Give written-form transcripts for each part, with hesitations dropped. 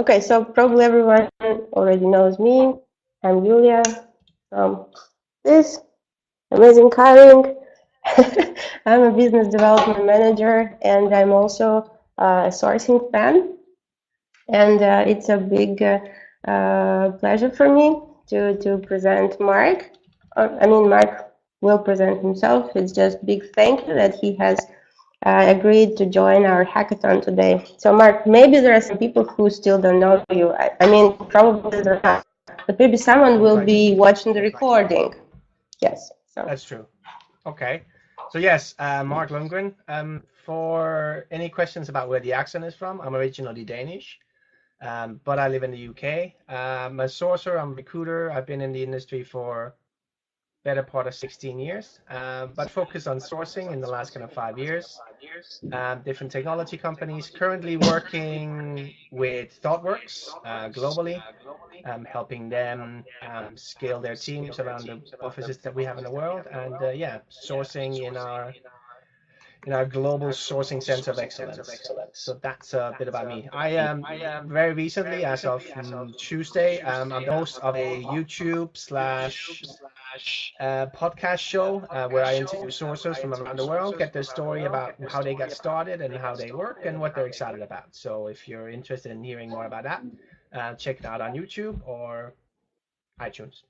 Okay, so probably everyone already knows me. I'm Yulia from this amazing hiring. I'm a business development manager, and I'm also a sourcing fan. And it's a big pleasure for me to present Mark. Mark will present himself. It's just big thank you that he has agreed to join our hackathon today. So, Mark, maybe there are some people who still don't know you. Probably there are, but maybe someone Most will likely. be watching the recording. Yes. So, That's true. Okay. So yes, Mark Lundgren. For any questions about where the accent is from, I'm originally Danish, but I live in the UK. I'm a sourcer, I'm a recruiter. I've been in the industry for better part of 16 years, but focused on sourcing in the last kind of 5 years. Different technology companies. Currently working with ThoughtWorks globally, helping them scale their teams around the offices that we have in the world, and yeah, sourcing in our global sourcing center of excellence. So that's a bit about me. I am very recently, as of Tuesday, I'm the host of a YouTube slash podcast show where I interview sourcers from around the world, get their story about how they got started and how they work and what they're excited about. So if you're interested in hearing more about that, check it out on YouTube or iTunes.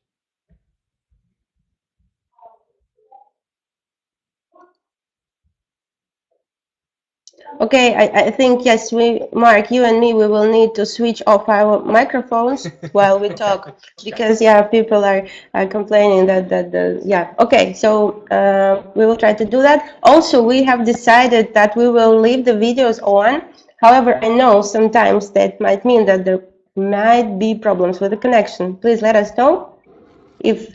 okay, I think yes, Mark, you and me, we will need to switch off our microphones while we talk because yeah, people are complaining that the yeah. Okay, so we will try to do that. Also, we have decided that we will leave the videos on. However, I know sometimes that might mean that there might be problems with the connection. Please let us know. If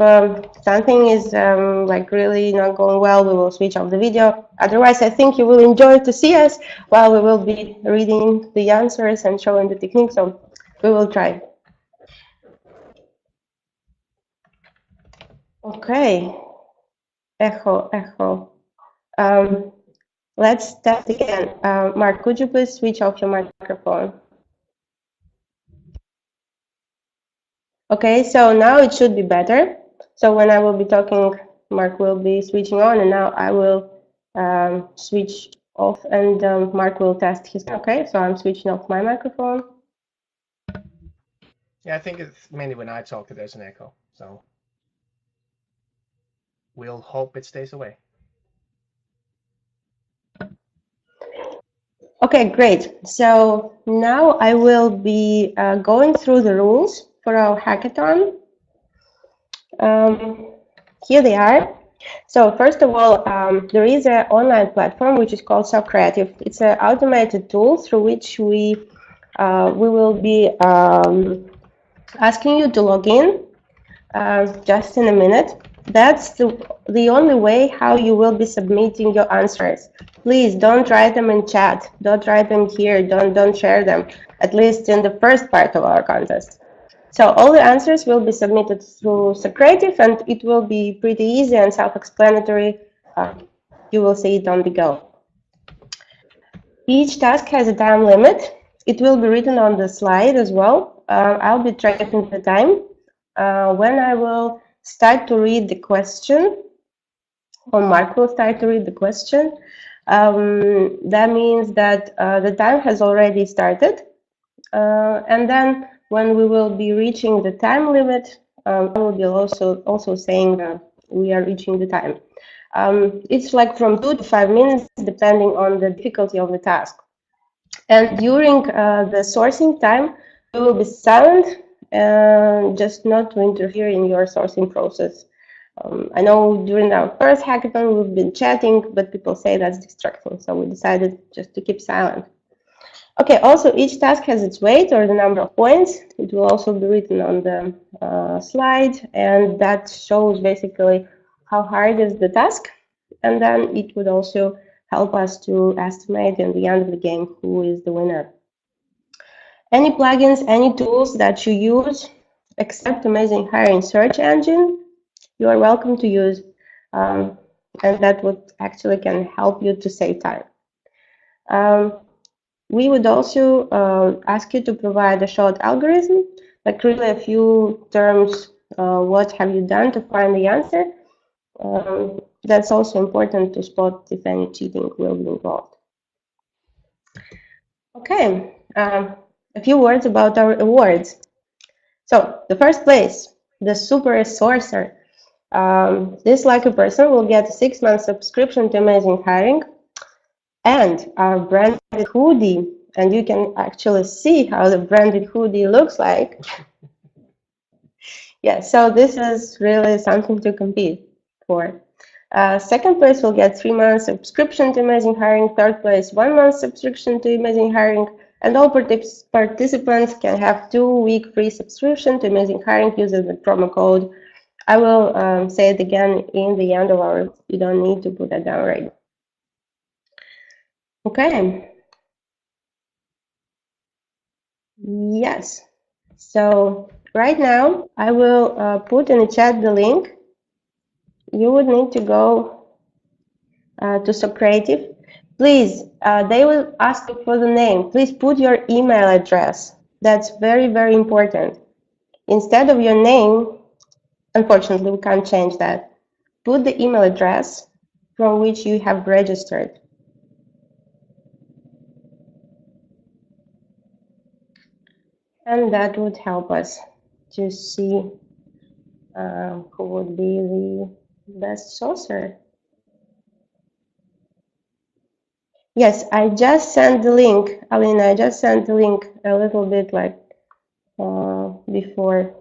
something is like really not going well, we will switch off the video. Otherwise, I think you will enjoy to see us while we will be reading the answers and showing the technique. So we will try. Okay. Echo, echo. Um, let's test again. Mark, could you please switch off your microphone? Okay, so now it should be better. So when I will be talking, Mark will be switching on, and now I will switch off, and Mark will test his. Okay, so I'm switching off my microphone. Yeah, I think it's mainly when I talk that there's an echo. So we'll hope it stays away. Okay, great. So now I will be going through the rules for our hackathon. Um, Here they are. So first of all, there is an online platform which is called Creative. It's an automated tool through which we will be asking you to log in just in a minute. That's the only way how you will be submitting your answers. Please don't write them in chat. Don't write them here. Don't share them, at least in the first part of our contest. So all the answers will be submitted through Socrative, and it will be pretty easy and self-explanatory. You will see it on the go. Each task has a time limit. It will be written on the slide as well. I'll be tracking the time. When I will start to read the question, or Mark will start to read the question, that means that the time has already started. And then when we will be reaching the time limit, I will be also saying that we are reaching the time. It's like from 2 to 5 minutes, depending on the difficulty of the task. And during the sourcing time, we will be silent, just not to interfere in your sourcing process. I know during our first hackathon we've been chatting, but people say that's distracting, so we decided just to keep silent. Okay, also each task has its weight or the number of points. It will also be written on the slide, and that shows basically how hard is the task. And then it would also help us to estimate in the end of the game who is the winner. Any plugins, any tools that you use, except Amazing Hiring Search Engine, you are welcome to use, and that would actually can help you to save time. Um, We would also ask you to provide a short algorithm, like really a few terms, what have you done to find the answer. That's also important to spot if any cheating will be involved. Okay, a few words about our awards. So the first place, the Super Sorcerer. This lucky person will get a 6-month subscription to Amazing Hiring and our branded hoodie. And you can actually see how the branded hoodie looks like. Yeah, so this is really something to compete for. Second place will get 3 months subscription to Amazing Hiring. Third place, 1 month subscription to Amazing Hiring. And all participants can have 2-week free subscription to Amazing Hiring using the promo code. I will say it again in the end of our, you don't need to put that down right. Okay. Yes. So right now I will put in the chat the link. You would need to go to Socrative. Please, they will ask you for the name. Please put your email address. That's very, very important. Instead of your name, unfortunately, we can't change that. Put the email address from which you have registered. And that would help us to see who would be the best sorcerer. Yes, I just sent the link, Alina. I just sent the link a little bit like before.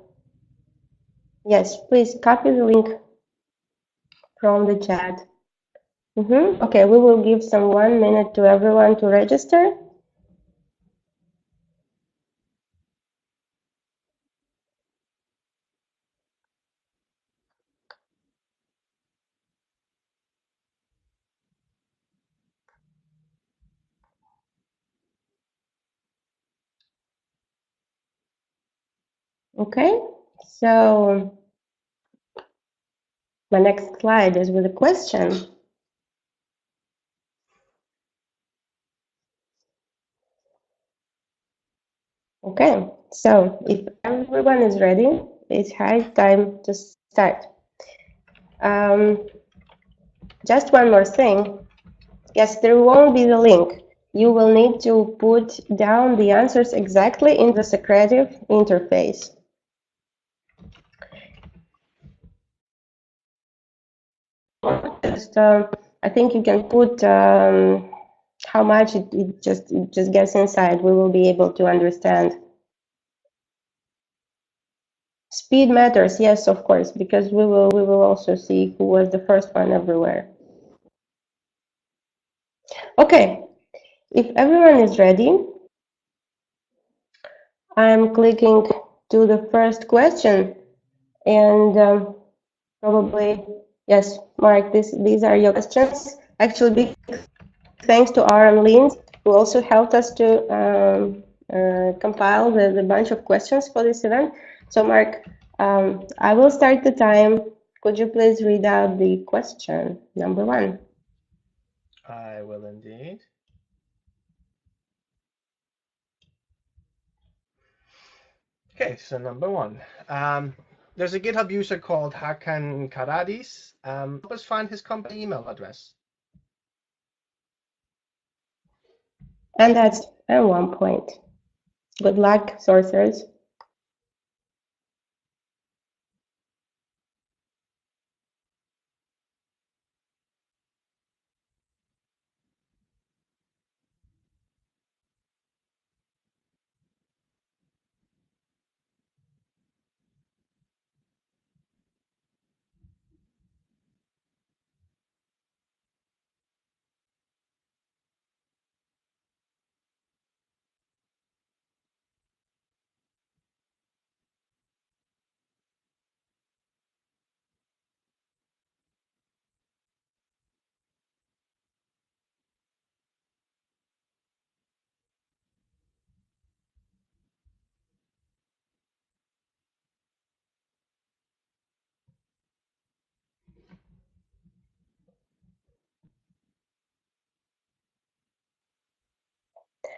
Yes, please copy the link from the chat. Okay, we will give some 1 minute to everyone to register. Okay, so my next slide is with a question. Okay, so if everyone is ready, it's high time to start. Just one more thing. Yes, there won't be the link. You will need to put down the answers exactly in the Socrative interface. Just, I think you can put how much it just gets inside. We will be able to understand. Speed matters, yes, of course, because we will also see who was the first one everywhere. Okay, if everyone is ready, I'm clicking to the first question, and probably yes, Mark. These are your questions. Actually, big thanks to Aaron Lins, who also helped us to compile the bunch of questions for this event. So, Mark, I will start the time. Could you please read out the question number 1? I will indeed. Okay, so number 1. There's a GitHub user called Hakan Karadis. Help us find his company email address. And that's at 1 point. Good luck, sorcerers.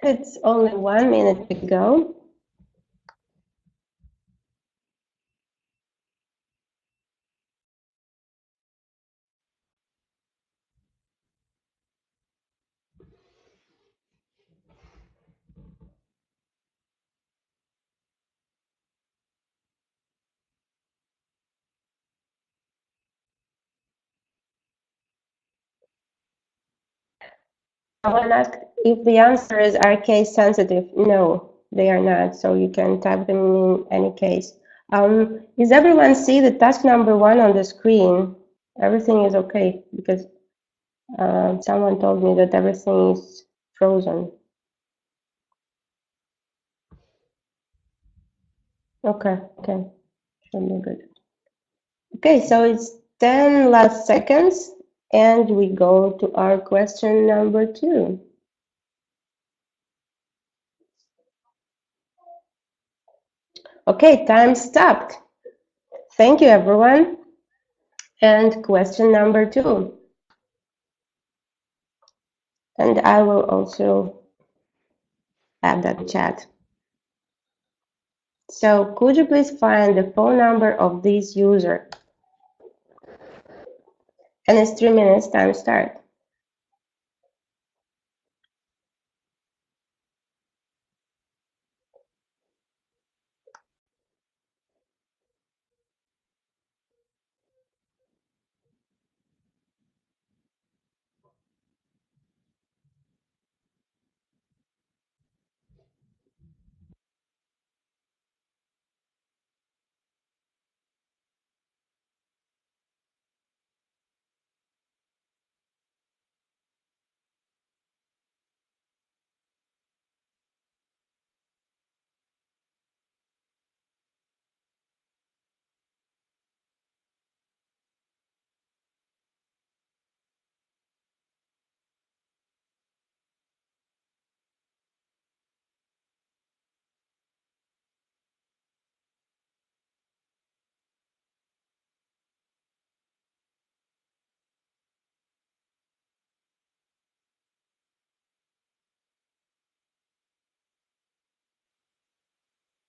It's only 1 minute to go. Someone asked if the answers are case sensitive. No, they are not. So you can type them in any case. Is everyone see the task number 1 on the screen? Everything is okay because someone told me that everything is frozen. Okay, okay, should be good. Okay, so it's 10 last seconds, and we go to our question number 2. Okay, time stopped. Thank you, everyone. And question number 2. And I will also add that chat. So could you please find the phone number of this user? And it's 3 minutes, time start.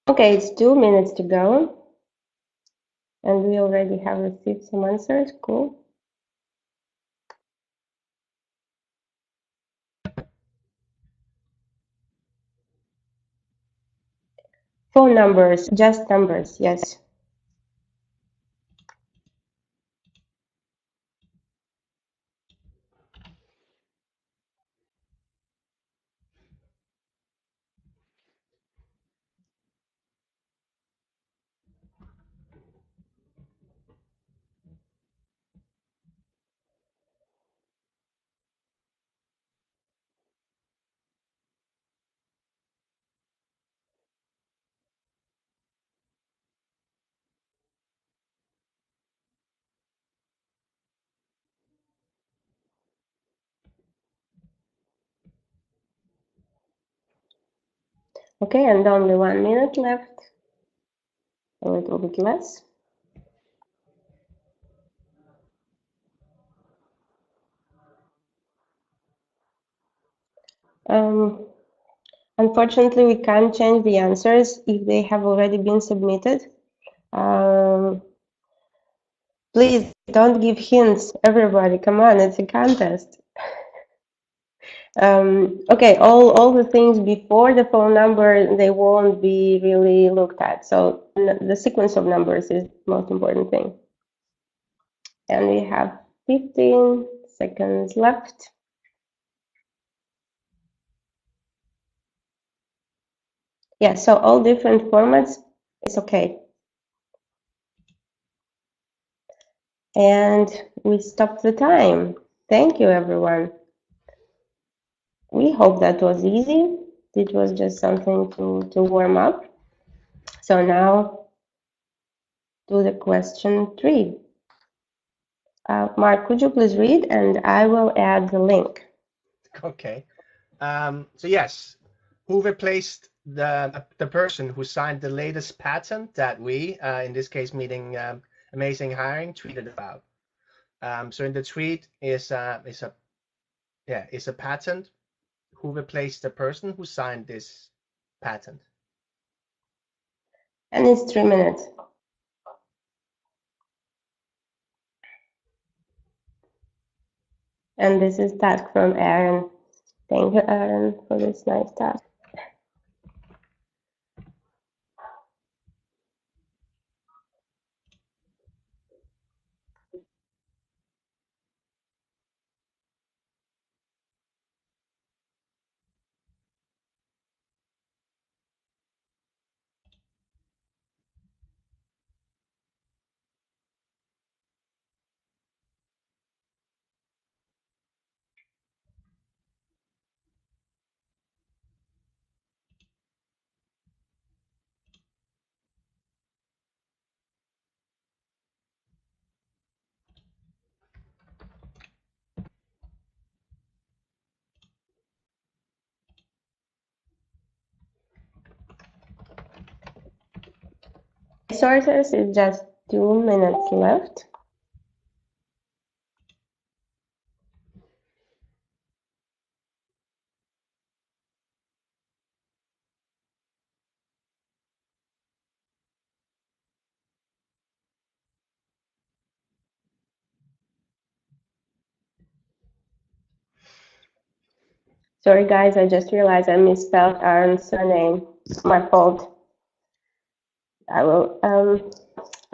Okay, it's 2 minutes to go. And we already have received some answers. Cool. Phone numbers, just numbers, yes. Okay, and only 1 minute left, a little bit less. Unfortunately, we can't change the answers if they have already been submitted. Please don't give hints, everybody. Come on, it's a contest. Okay, all the things before the phone number, they won't be really looked at. So the sequence of numbers is the most important thing. And we have 15 seconds left. Yeah, so all different formats is okay. And we stop the time. Thank you, everyone. We hope that was easy. It was just something to warm up. So now to the question 3. Mark, could you please read, and I will add the link. Okay. So yes, who replaced the person who signed the latest patent that we, in this case, meeting Amazing Hiring, tweeted about? So in the tweet is a patent who replaced the person who signed this patent. And it's 3 minutes. And this is task from Aaron. Thank you, Aaron, for this nice task. Sources is just 2 minutes left. Sorry, guys, I just realized I misspelled Aaron's surname. My fault. I will,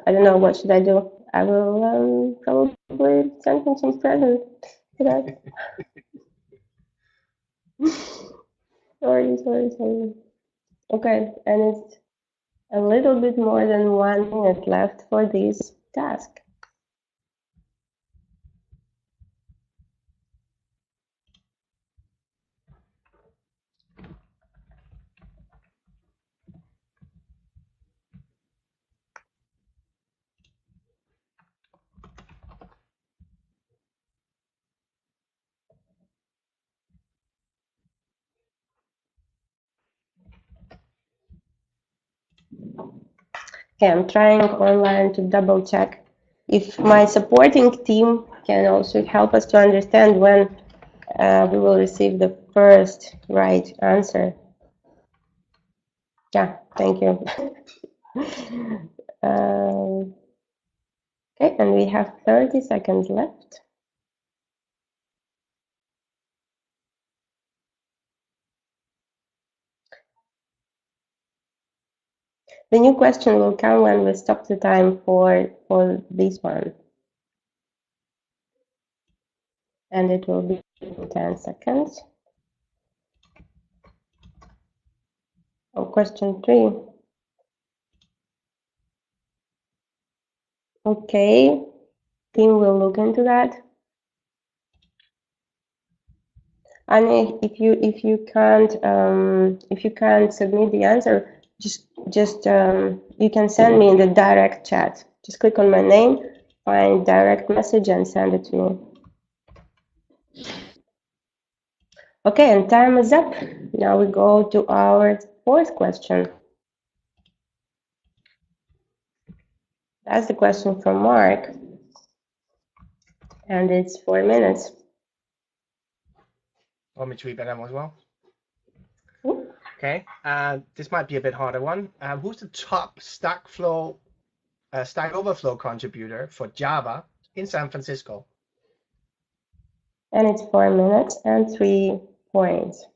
I don't know, what should I do? I will probably send him some present today. Sorry. Okay, and it's a little bit more than 1 minute left for this task. Okay, I'm trying online to double check if my supporting team can also help us to understand when we will receive the first right answer. Yeah, thank you. Okay, and we have 30 seconds left. The new question will come when we stop the time for this one. And it will be 10 seconds. Oh, question 3. Okay, team will look into that. And if you can't submit the answer, just you can send me in the direct chat. Just click on my name, find direct message, and send it to me. Okay, and time is up. Now we go to our 4th question. That's the question from Mark, and it's 4 minutes. Want me to read that one as well? Ooh. Okay, this might be a bit harder one. Who's the top Stack Overflow contributor for Java in San Francisco? And it's 4 minutes and 3 points.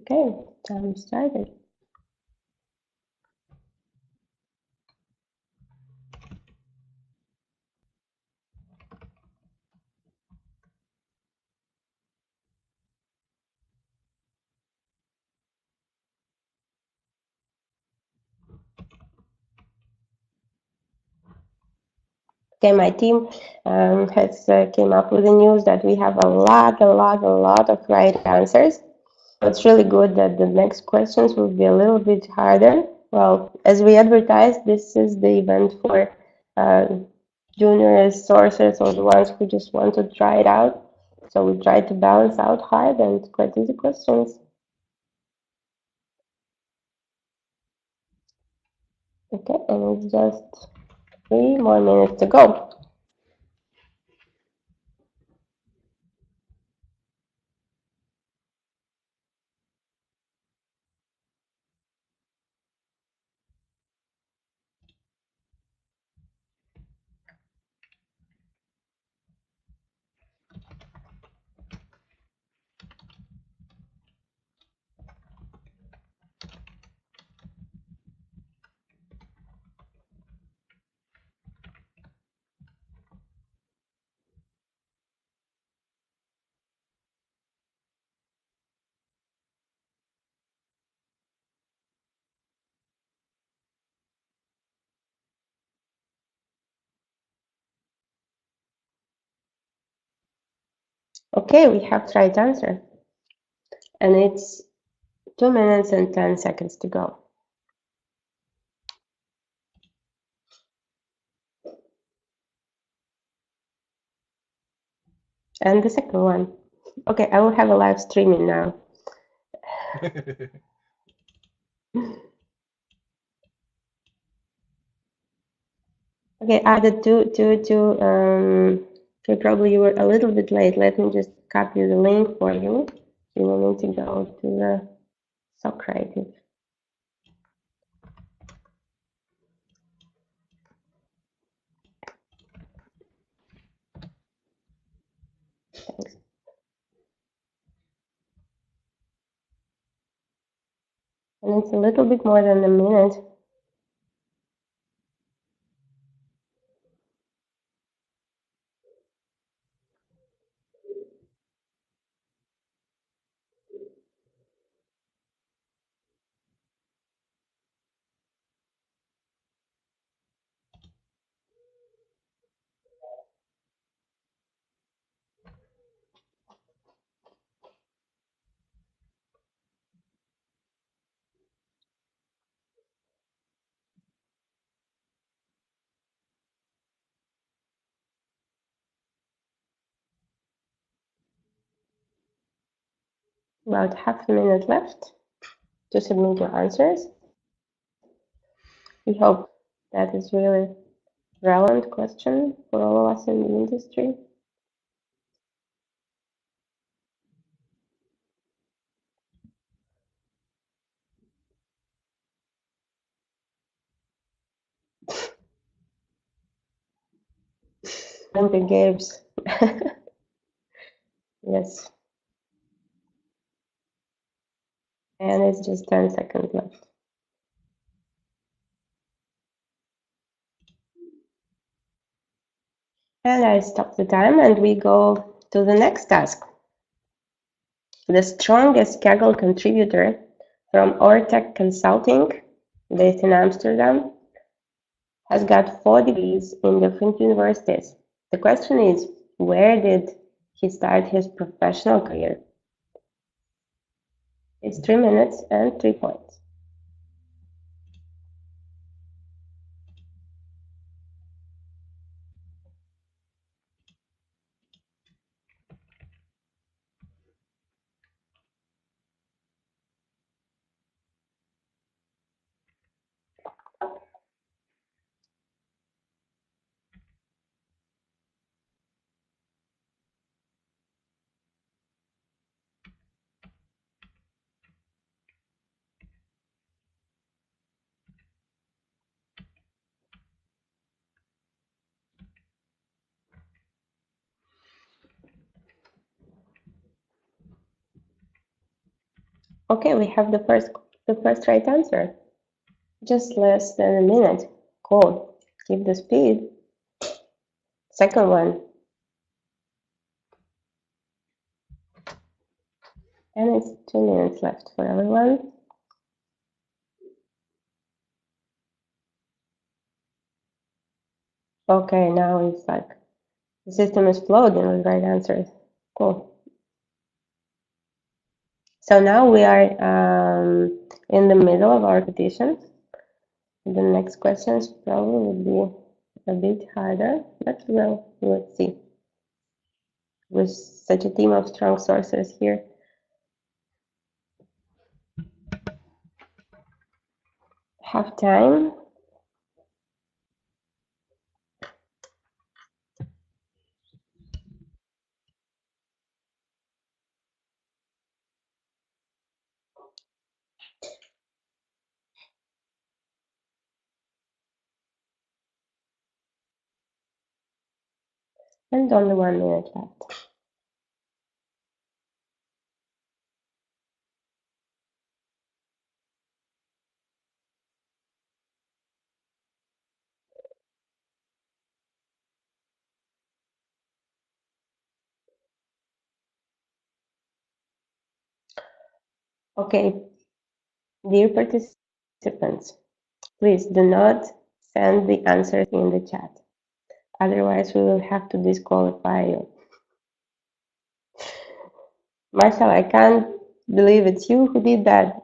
Okay, time started. Okay, my team has came up with the news that we have a lot of right answers. It's really good that the next questions will be a little bit harder. Well, as we advertised, this is the event for junior sources or the ones who just want to try it out. So we try to balance out hard and quite easy questions. Okay, and it's just 3 more minutes to go. Okay, we have the right answer. And it's 2 minutes and 10 seconds to go. And the second one. Okay, I will have a live streaming now. Okay, added okay, probably you were a little bit late. Let me just copy the link for you. You will need to go to the Socrative. Thanks. And it's a little bit more than a minute. About half a minute left to submit your answers. We hope that is really relevant question for all of us in the industry. Olympic Games. Yes. And it's just 10 seconds left. And I stop the time and we go to the next task. The strongest Kaggle contributor from Ortec Consulting, based in Amsterdam, has got 4 degrees in different universities. The question is, where did he start his professional career? It's 3 minutes and 3 points. Okay, we have the first right answer. Just less than a minute. Cool. Keep the speed. Second one. And it's 2 minutes left for everyone. Okay, now it's like the system is floating with right answers. Cool. So now we are in the middle of our petition. The next questions probably would be a bit harder, but well, let's see. With such a team of strong sources here. Have time. And only 1 minute left. Okay, dear participants, please do not send the answers in the chat. Otherwise, we will have to disqualify you. Marshall, I can't believe it's you who did that.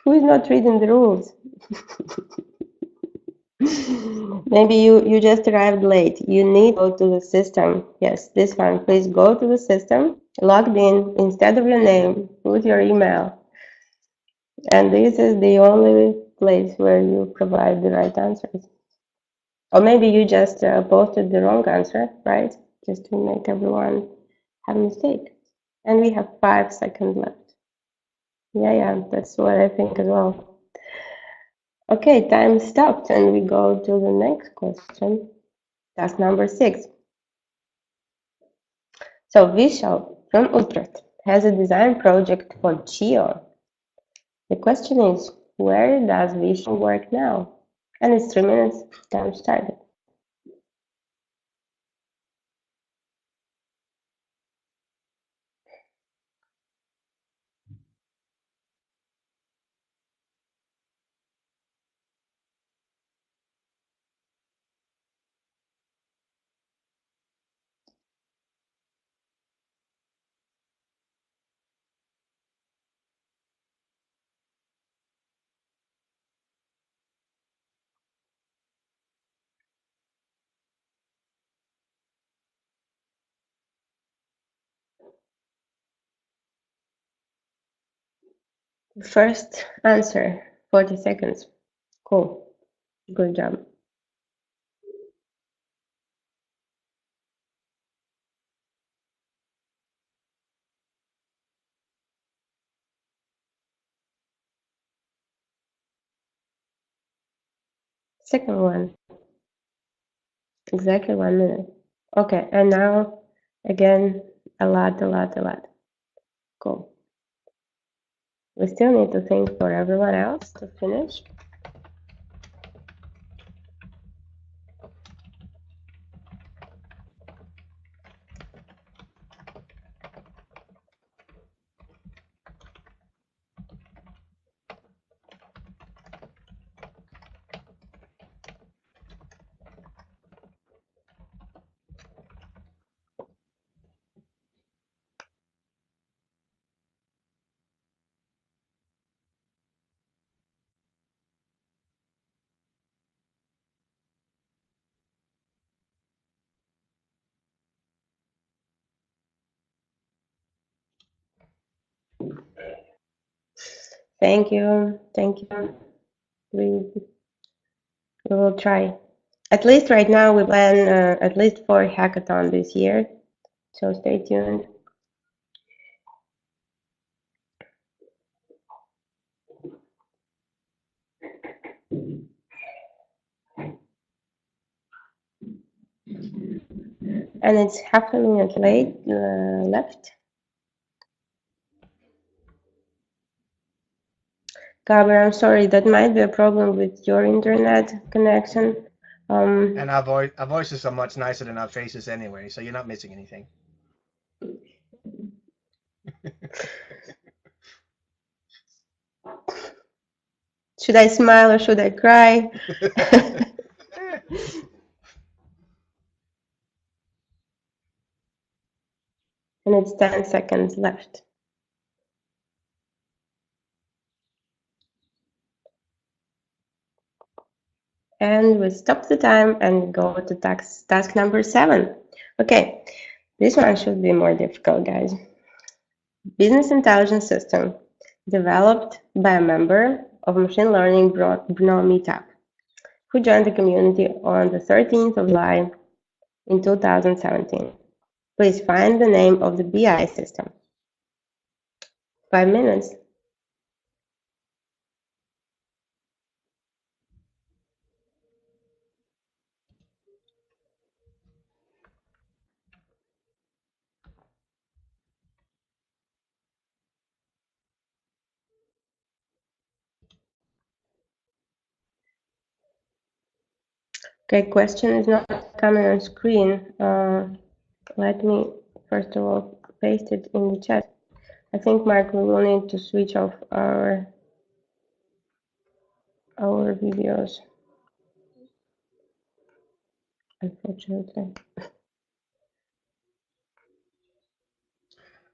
Who is not reading the rules? Maybe you just arrived late. You need to go to the system. Yes, this one. Please go to the system. Logged in. Instead of your name, put your email. And this is the only place where you provide the right answers. Or maybe you just posted the wrong answer, right? Just to make everyone have a mistake. And we have 5 seconds left. Yeah, that's what I think as well. Okay, time stopped, and we go to the next question. Task number 6. So Vishal from Utrecht has a design project for Geo. The question is, where does Vishal work now? And it's 3 minutes, time started. First answer, 40 seconds. Cool. Good job. Second one, exactly 1 minute. Okay, and now again, a lot. Cool. We still need to think for everyone else to finish. Thank you. We will try. At least right now we plan at least 4 hackathon this year. So stay tuned. And it's half a minute late left. Gabor, I'm sorry, that might be a problem with your internet connection. And our voices are much nicer than our faces anyway, so you're not missing anything. Should I smile or should I cry? And it's 10 seconds left. And we stop the time and go to task number 7. Okay, this one should be more difficult, guys. Business intelligence system developed by a member of Machine Learning Brno Meetup, who joined the community on the 13th of July in 2017. Please find the name of the BI system. 5 minutes. Okay, question is not coming on screen. Let me first of all paste it in the chat. I think, Mark, we will need to switch off our videos, unfortunately.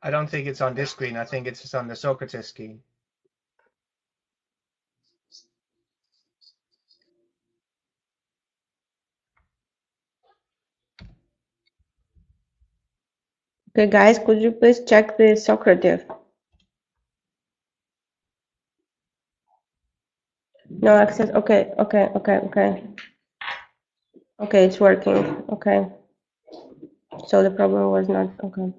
I don't think it's on this screen. I think it's just on the Socrates screen. Okay, guys, could you please check the Socrative? No access. Okay, okay, okay, okay. Okay, it's working. Okay. So the problem was not okay.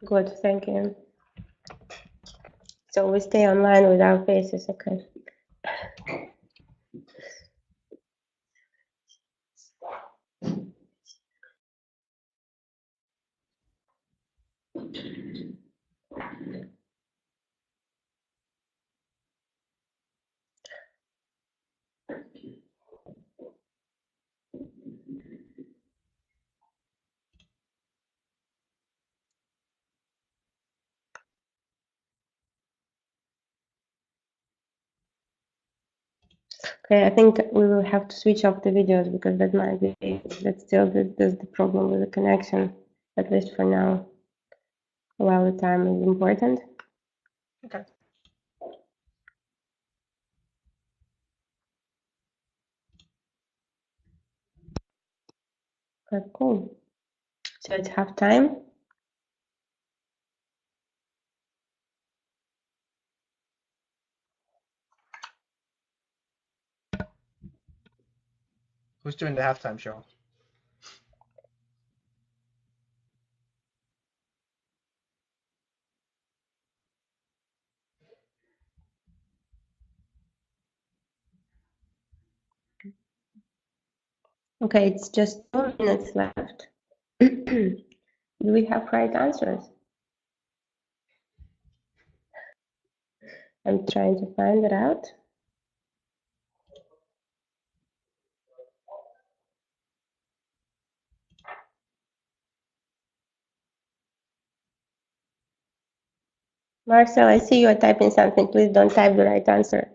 Good, thank you. So we stay online with our faces, okay. Okay, I think we will have to switch off the videos because that might be that still there's the problem with the connection, at least for now, while the time is important. Okay. Okay, cool. So it's half time. Who's doing the halftime show? Okay, it's just 2 minutes left. Do we have right answers? I'm trying to find it out. Marcel, I see you are typing something. Please don't type the right answer.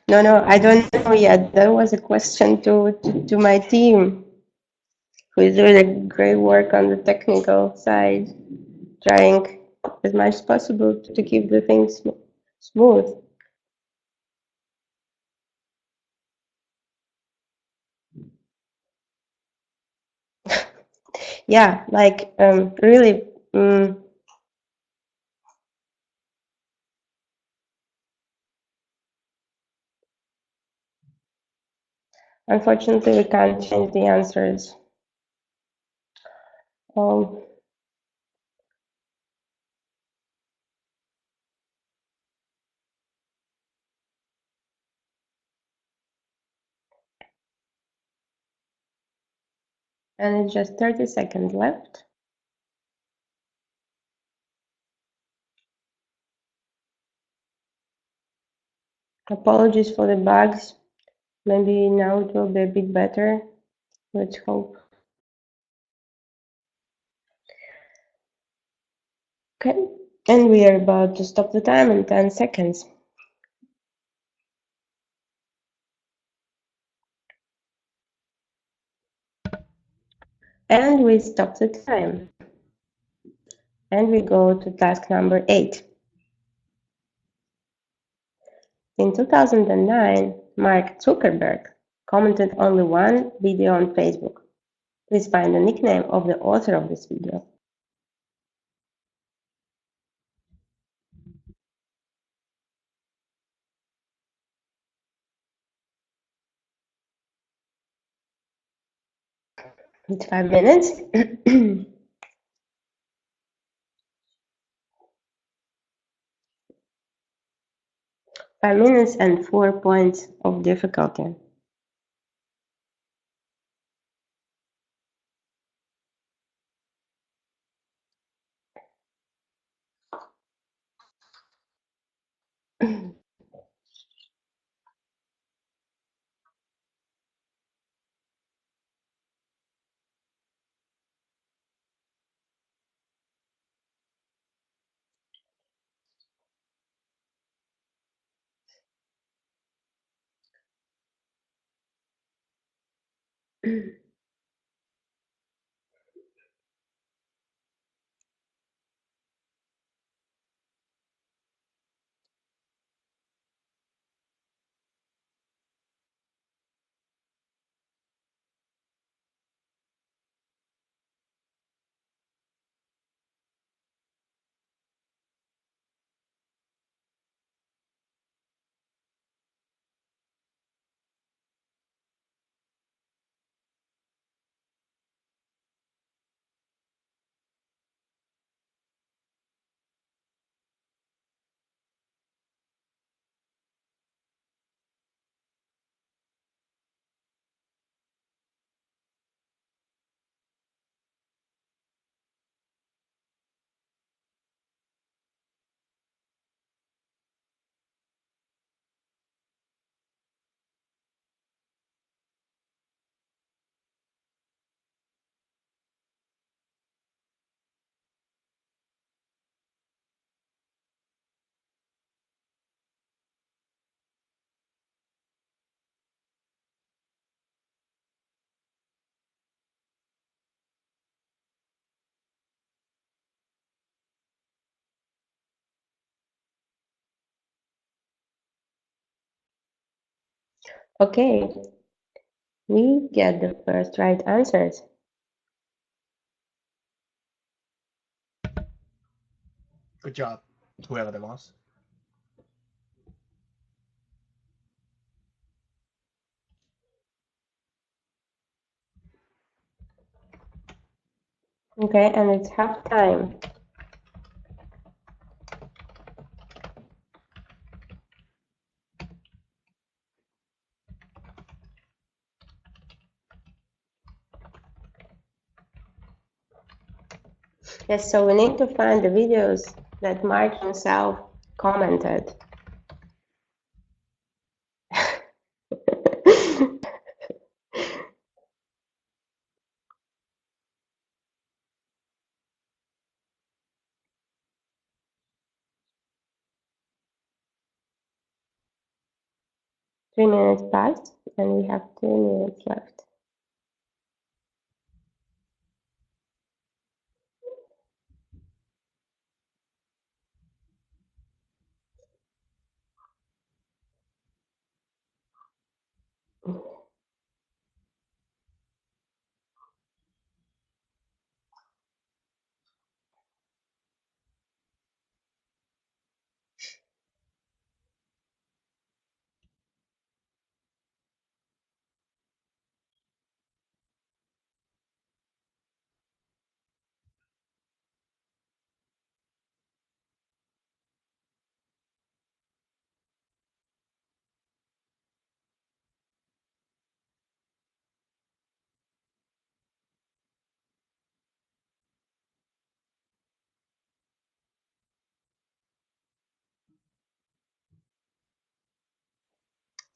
No, I don't know yet. That was a question to my team, who is doing a great work on the technical side, trying as much as possible to keep the things smooth. Yeah, like really. Unfortunately, we can't change the answers. Um, and it's just 30 seconds left. Apologies for the bugs. Maybe now it will be a bit better. Let's hope. Okay, and we are about to stop the time in 10 seconds. And we stop the time. And we go to task number 8. In 2009, Mark Zuckerberg commented only one video on Facebook. Please find the nickname of the author of this video. It's 5 minutes. 5 minutes and 4 points of difficulty. Okay, we get the first right answers. Good job, whoever that was. Okay, and it's half time. Yes, so we need to find the videos that Mark himself commented. 3 minutes passed, and we have 2 minutes left.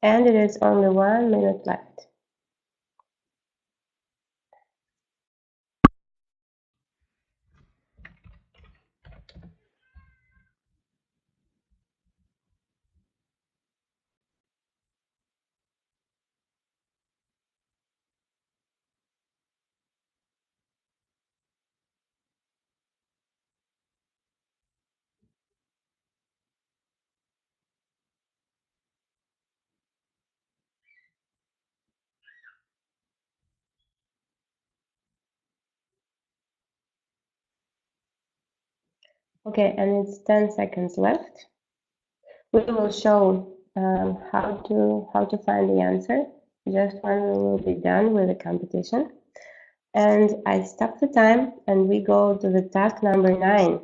And it is only 1 minute left. Okay, and it's 10 seconds left. We will show how to find the answer just when we will be done with the competition. And I stop the time and we go to the task number 9.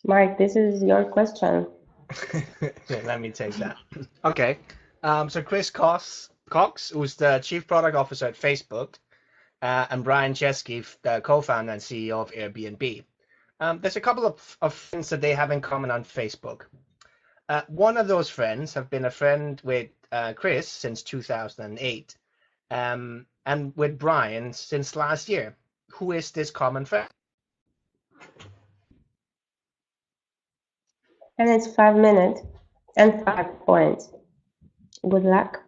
Mark, this is your question. Let me take that. Okay. So Chris Cox, who's the Chief Product Officer at Facebook, and Brian Chesky, the co-founder and CEO of Airbnb. There's a couple of friends that they have in common on Facebook. One of those friends have been a friend with Chris since 2008, and with Brian since last year. Who is this common friend? And it's 5 minutes and 5 points. Good luck.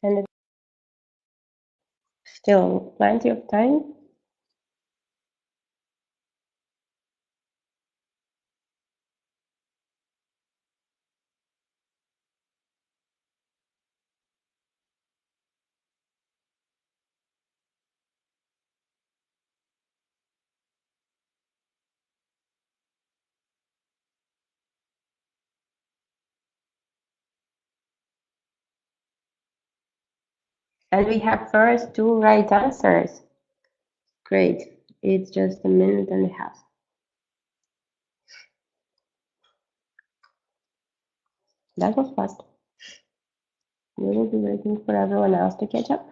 And it's still plenty of time. And we have first 2 right answers. Great. It's just a minute and a half. That was fast. We will be waiting for everyone else to catch up.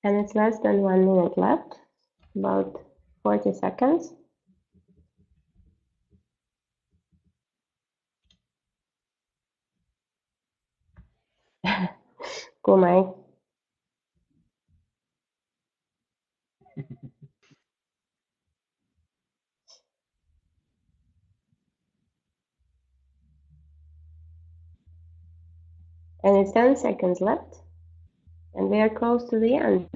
And it's less than 1 minute left, about 40 seconds. Kuzmane. And it's 10 seconds left. And we are close to the end.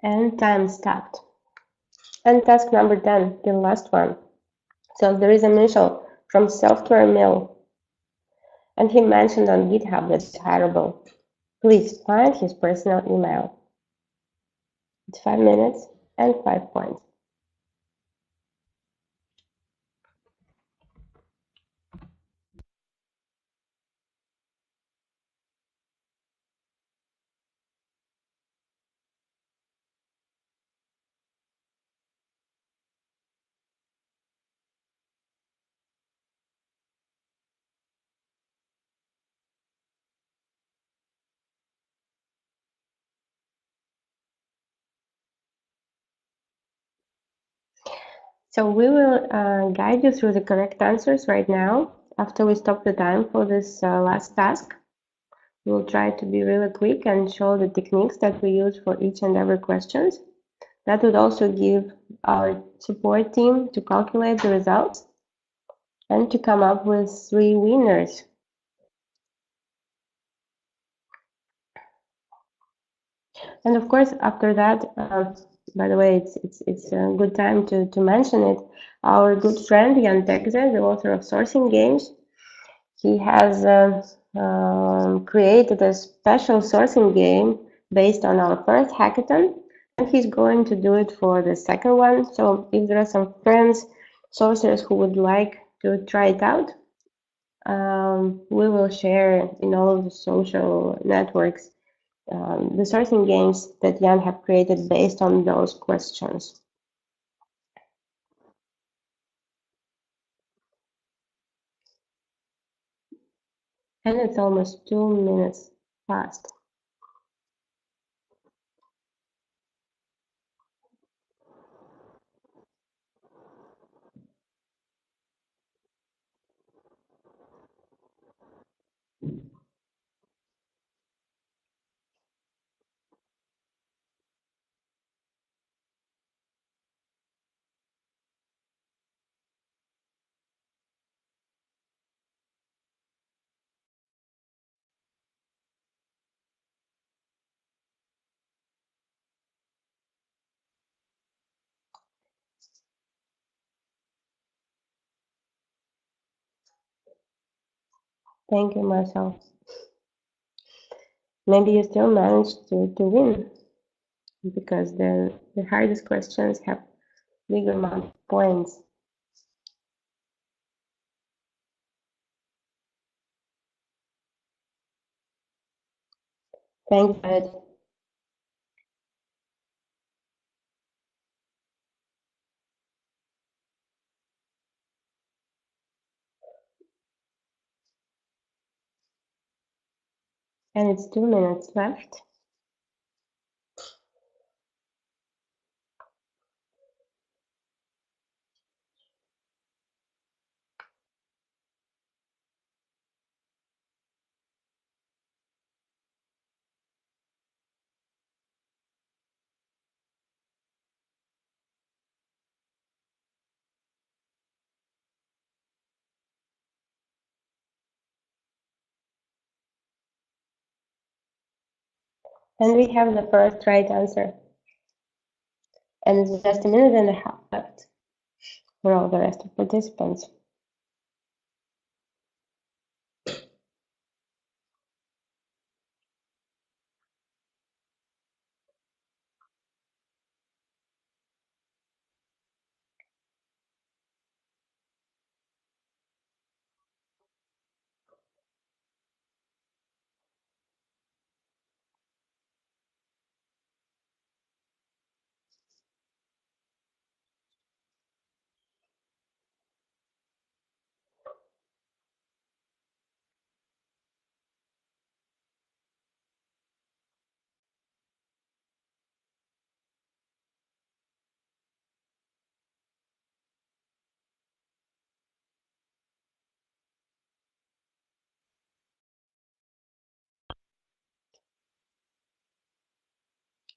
And time stopped. And task number 10, the last one. So there is a Michel from Software Mill. And he mentioned on GitHub that it's hireable. Please find his personal email. It's 5 minutes and 5 points. So we will guide you through the correct answers right now. After we stop the time for this last task, we'll try to be really quick and show the techniques that we use for each and every questions. That would also give our support team to calculate the results and to come up with 3 winners And of course, after that, by the way, it's a good time to mention it. Our good friend Jan Tegze, the author of Sourcing Games, he has created a special sourcing game based on our first hackathon, and he's going to do it for the second one. So if there are some friends, sourcers who would like to try it out, we will share in all of the social networks the sourcing games that Jan have created based on those questions. And it's almost 2 minutes past. Thank you, Marcel. Maybe you still managed to win because the hardest questions have bigger amount of points. Thanks, Ed. And it's 2 minutes left. And we have the first right answer. And it's just a minute and a half left for all the rest of participants.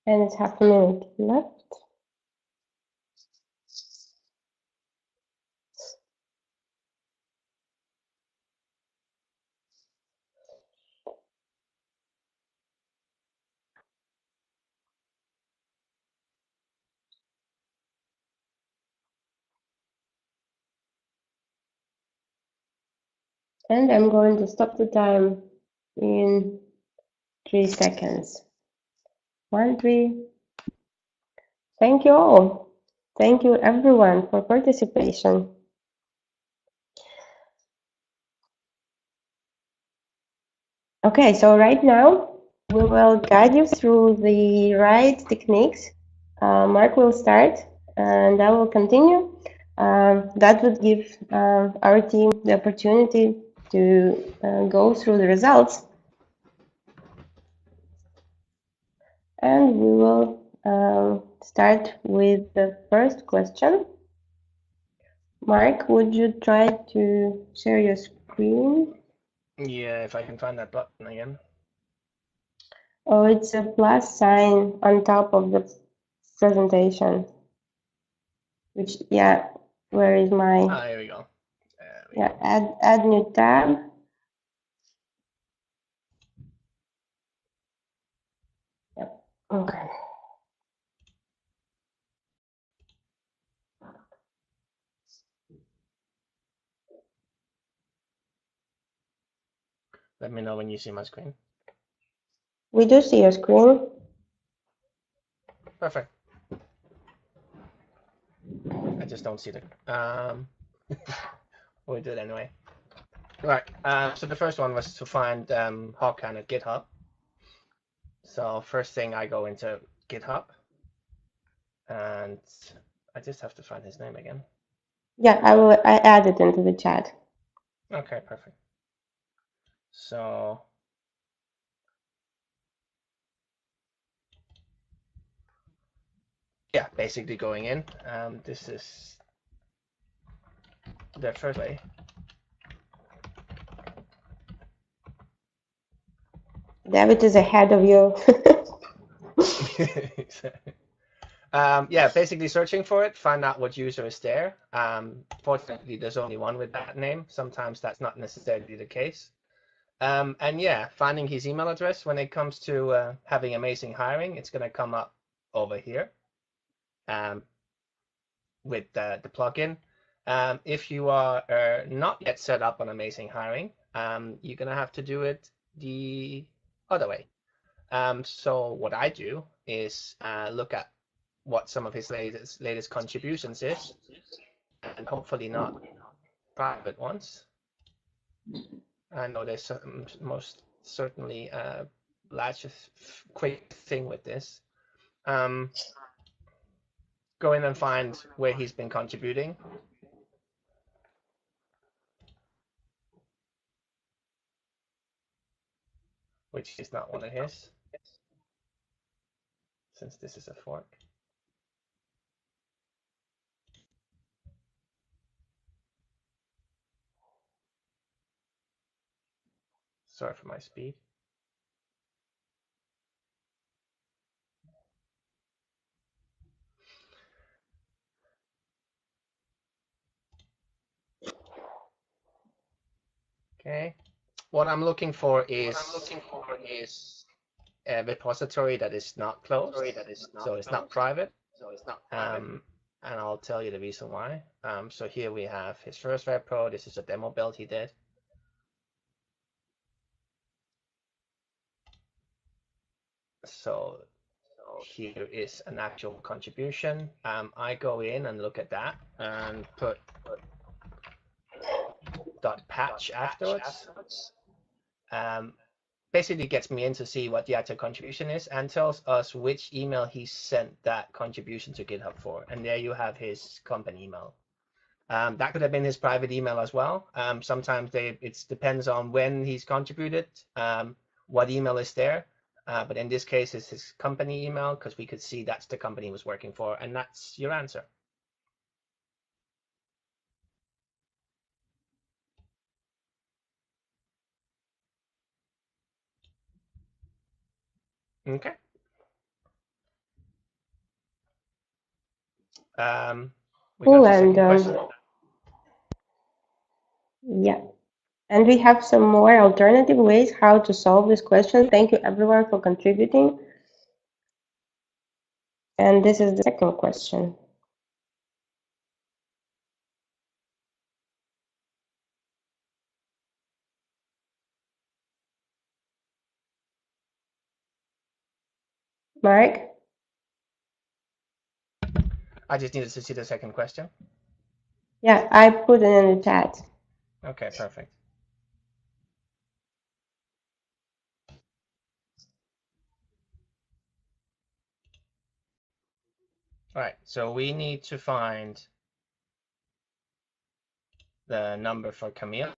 And it's half a minute left. And I'm going to stop the time in 3 seconds. 1, 3. Thank you all. Thank you everyone for participation. Okay, so right now we will guide you through the right techniques. Mark will start and I will continue. That would give our team the opportunity to go through the results. And we will start with the first question. Mark, would you try to share your screen? Yeah, if I can find that button again. Oh, it's a plus sign on top of the presentation. Which, yeah, where is my? Ah, here we go. Yeah, add new tab. Yep. Okay. Let me know when you see my screen. We do see your screen. Perfect. I just don't see the. We'll do it anyway. Right. So the first one was to find Hawkan at GitHub. So first thing, I go into GitHub, and I just have to find his name again. Yeah, I add it into the chat. Okay, perfect. So yeah, basically going in. This is the first way. David is ahead of you. Yeah, basically searching for it, find out what user is there. Fortunately, there's only one with that name. Sometimes that's not necessarily the case. And yeah, finding his email address when it comes to having amazing hiring, it's going to come up over here with the plugin. If you are not yet set up on amazing hiring, you're going to have to do it the other way. So what I do is look at what some of his latest contributions is, and hopefully not private ones. I know there's most certainly a large quick thing with this. Go in and find where he's been contributing. Which is not one of his, since this is a fork. Sorry for my speed. Okay. What I'm looking for is a repository that is not closed, so it's not private. And I'll tell you the reason why. So here we have his first repo. This is a demo build he did. So here is an actual contribution. I go in and look at that and put .patch afterwards. Basically gets me in to see what the actual contribution is and tells us which email he sent that contribution to GitHub for. And there you have his company email. That could have been his private email as well. Sometimes it depends on when he's contributed, what email is there. But in this case, it's his company email because we could see that's the company he was working for, and that's your answer. Okay. We Cool, got the second question. Yeah. And we have some more alternative ways how to solve this question. Thank you everyone for contributing. And this is the second question. Mark? I just needed to see the second question. Yeah, I put it in the chat. Okay, perfect. All right, so we need to find the number for Camille.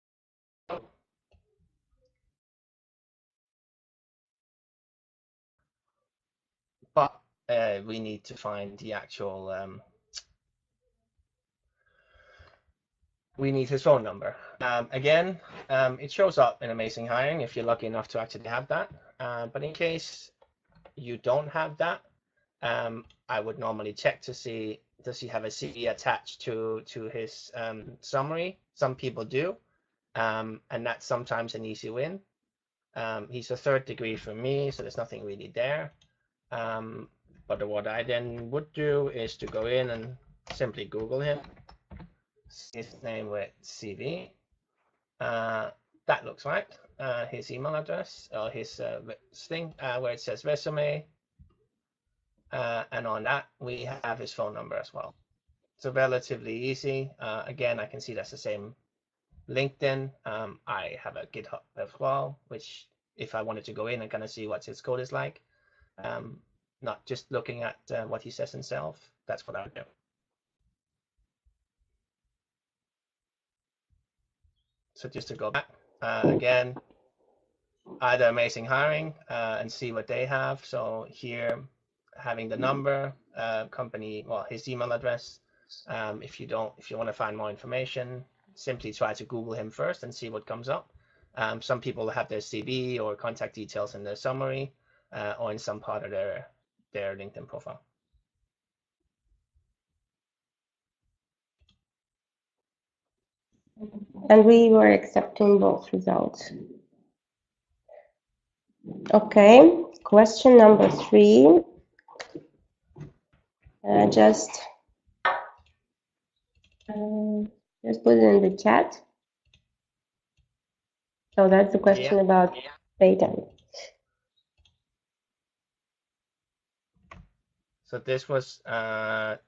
But we need to find the actual, we need his phone number. Again, it shows up in Amazing Hiring if you're lucky enough to actually have that. But in case you don't have that, I would normally check to see, does he have a CV attached to his summary? Some people do, and that's sometimes an easy win. He's a third degree from me, so there's nothing really there. But what I then would do is to go in and simply Google him, his name with CV. That looks right. His email address or his thing where it says resume, and on that we have his phone number as well. So relatively easy. Again, I can see that's the same LinkedIn. I have a GitHub as well, which if I wanted to go in and kind of see what his code is like, not just looking at what he says himself, that's what I would do. So just to go back, again, either Amazing Hiring and see what they have. So here, having the number, company, well, his email address. If you want to find more information, simply try to Google him first and see what comes up. Some people have their CV or contact details in their summary or in some part of their LinkedIn profile. And we were accepting both results. Okay, question number 3. Just put it in the chat. So that's the question about patent. So this was the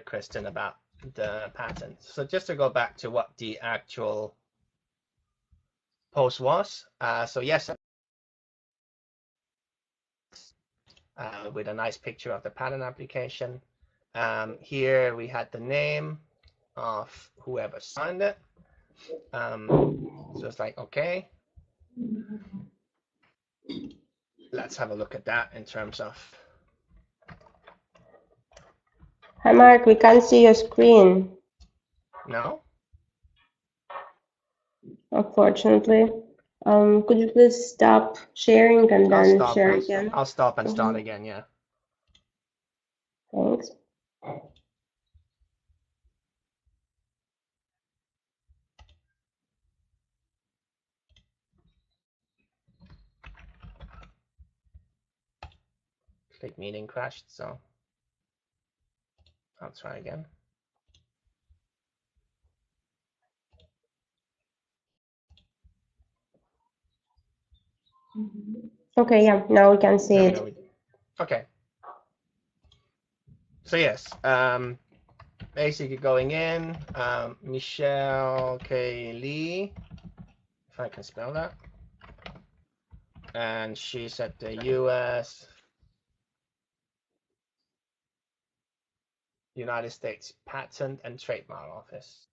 question about the patent. So just to go back to what the actual post was. So yes, with a nice picture of the patent application. Here we had the name of whoever signed it. So it's like, okay, let's have a look at that in terms of. Hi, Mark, we can't see your screen. No? Unfortunately. Could you please stop sharing and then share again? I'll stop and start again, yeah. Thanks. Click meeting crashed, so I'll try again. Okay, yeah, now we can see it. Okay. So yes, basically going in, Michelle K. Lee, if I can spell that. And she's at the US, United States Patent and Trademark Office.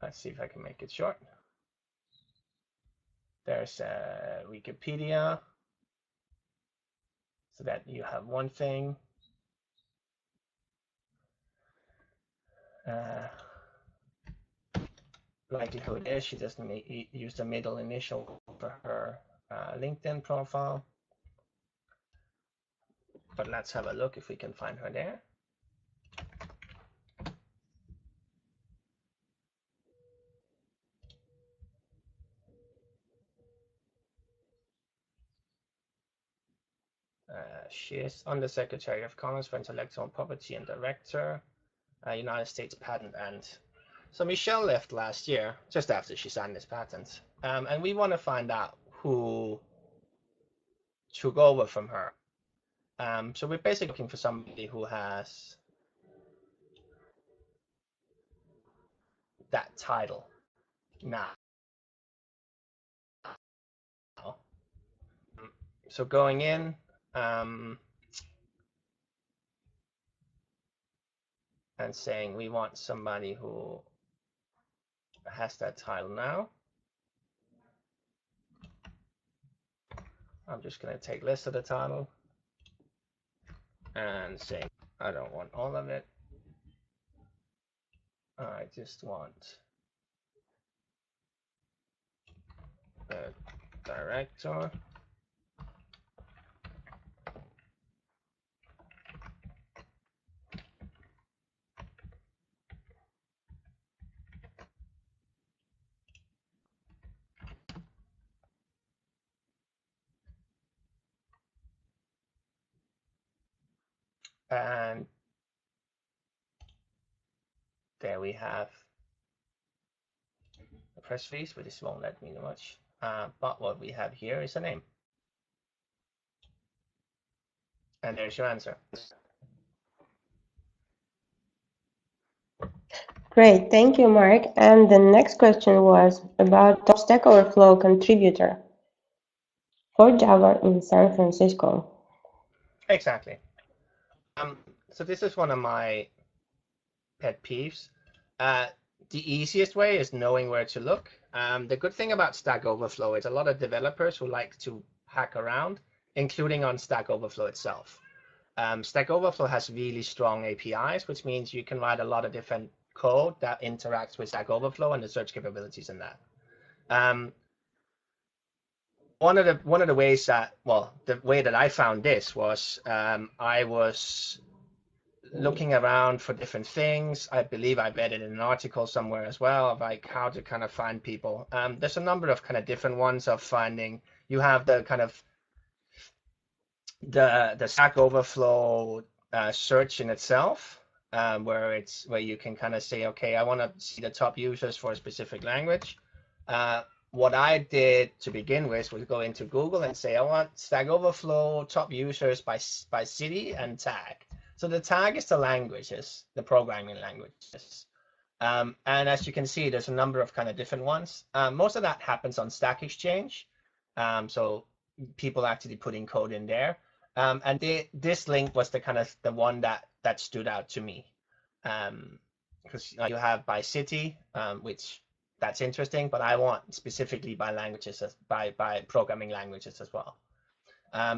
Let's see if I can make it short. There's Wikipedia, so that you have one thing. Likelihood is she doesn't use the middle initial for her LinkedIn profile. But let's have a look if we can find her there. She is Undersecretary of Commerce for Intellectual Property and Director, United States Patent. And so Michelle left last year, just after she signed this patent. And we want to find out who took over from her. So we're basically looking for somebody who has that title now. So going in, and saying we want somebody who has that title now. I'm just going to take list of the title and say I don't want all of it. I just want the director. And there we have the press release, but this won't let me know much. But what we have here is a name. And there's your answer. Great, thank you, Mark. And the next question was about top Stack Overflow contributor for Java in San Francisco. Exactly. So this is one of my pet peeves. The easiest way is knowing where to look. The good thing about Stack Overflow is a lot of developers who like to hack around, including on Stack Overflow itself. Stack Overflow has really strong APIs, which means you can write a lot of different code that interacts with Stack Overflow and the search capabilities in that. One of the ways that, well, the way that I found this was I was looking around for different things. I believe I read it in an article somewhere as well of like how to kind of find people. There's a number of kind of different ones of finding. You have the kind of the Stack Overflow search in itself, where you can kind of say, okay, I want to see the top users for a specific language. What I did to begin with was go into Google and say, I want Stack Overflow top users by city and tag. So the tag is the languages, the programming languages. And as you can see, there's a number of kind of different ones. Most of that happens on Stack Exchange. So people actually putting code in there. And this link was the kind of the one that stood out to me. Because you have by city, which that's interesting, but I want specifically by languages, by programming languages as well.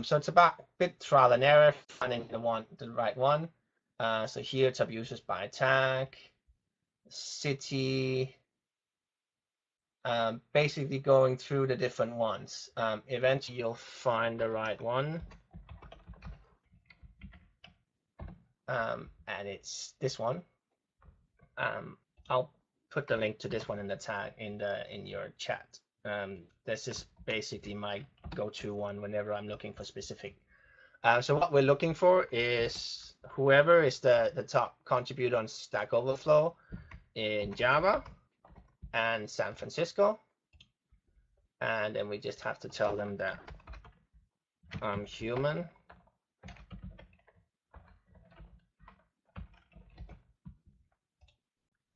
So it's about a bit trial and error, finding the right one. So here, top users by tag, city, basically going through the different ones. Eventually, you'll find the right one. And it's this one. I'll put the link to this one in the tag in your chat. This is basically my go-to one whenever I'm looking for specific. So what we're looking for is whoever is the top contributor on Stack Overflow in Java and San Francisco. And then we just have to tell them that I'm human.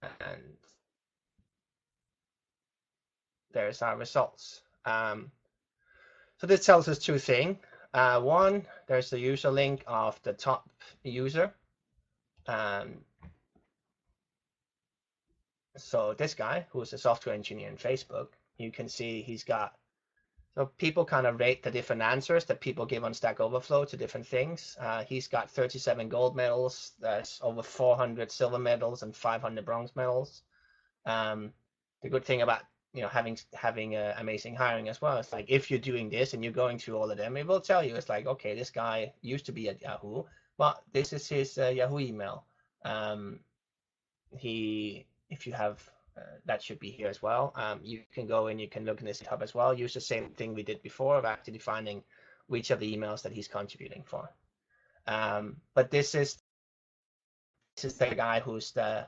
And there's our results. So this tells us two things. One, there's the user link of the top user. So this guy, who's a software engineer in Facebook, you can see he's got, so people kind of rate the different answers that people give on Stack Overflow to different things. He's got 37 gold medals, there's over 400 silver medals and 500 bronze medals. The good thing about having amazing hiring as well, it's like if you're doing this and you're going through all of them, it will tell you, it's like, okay, this guy used to be at Yahoo, but this is his Yahoo email. If you have that should be here as well. You can go and you can look in this hub as well. Use the same thing we did before of actually finding which of the emails that he's contributing for. But this is the guy who's the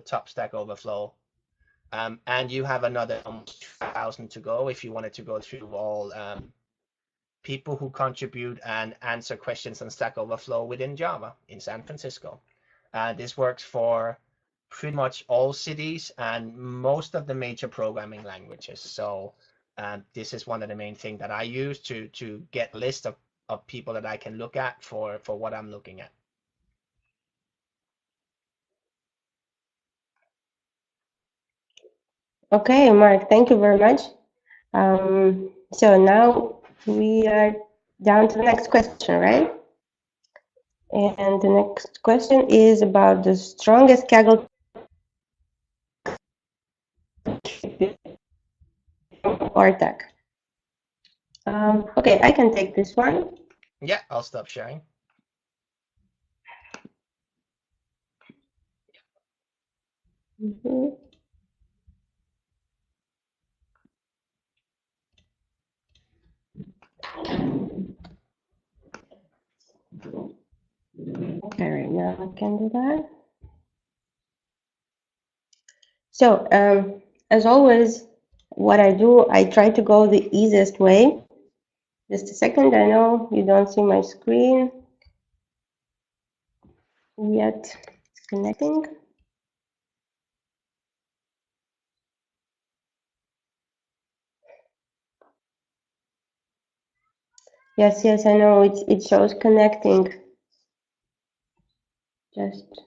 top Stack Overflow. And you have another almost 2,000 to go if you wanted to go through all people who contribute and answer questions on Stack Overflow within Java in San Francisco. This works for pretty much all cities and most of the major programming languages. So this is one of the main things that I use to get a list of people that I can look at for what I'm looking at. Okay, Mark, thank you very much. So now we are down to the next question, right? And the next question is about the strongest Kaggle or tech. Okay, I can take this one. Yeah, I'll stop sharing. Mm-hmm. Okay, right now I can do that. So, as always, what I do, I try to go the easiest way. Just a second, I know you don't see my screen yet. It's connecting. Yes, yes, I know it shows connecting. Just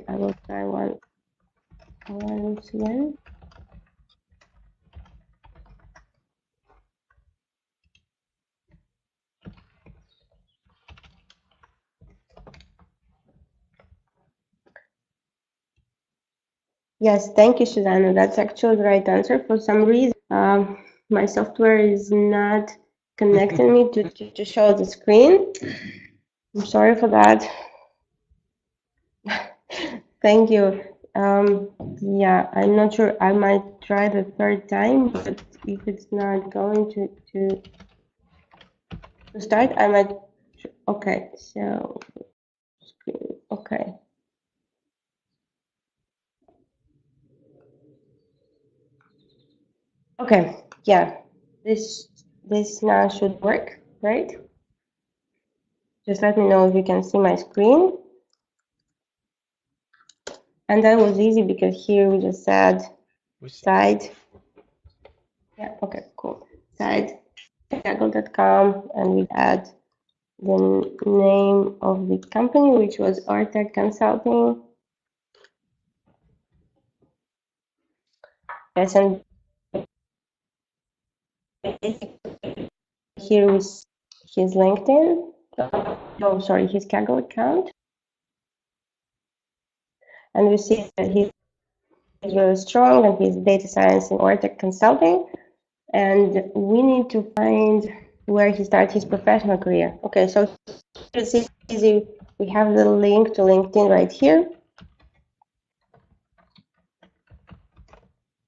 I will try once again. Yes, thank you, Susanna. That's actually the right answer. For some reason, my software is not connecting me to show the screen. I'm sorry for that. Thank you. Yeah, I'm not sure. I might try the third time, but if it's not going to start, I might. Okay, so screen. Okay. Okay. Yeah. This now should work, right? Just let me know if you can see my screen. And that was easy because here we just said side. Yeah, okay, cool. Side Kaggle.com, and we add the name of the company, which was Artec Consulting. Yes, and here is his LinkedIn. Oh, sorry, his Kaggle account. And we see that he's really strong and he's data science in Artec Consulting. And we need to find where he started his professional career. Okay, so it's easy. We have the link to LinkedIn right here.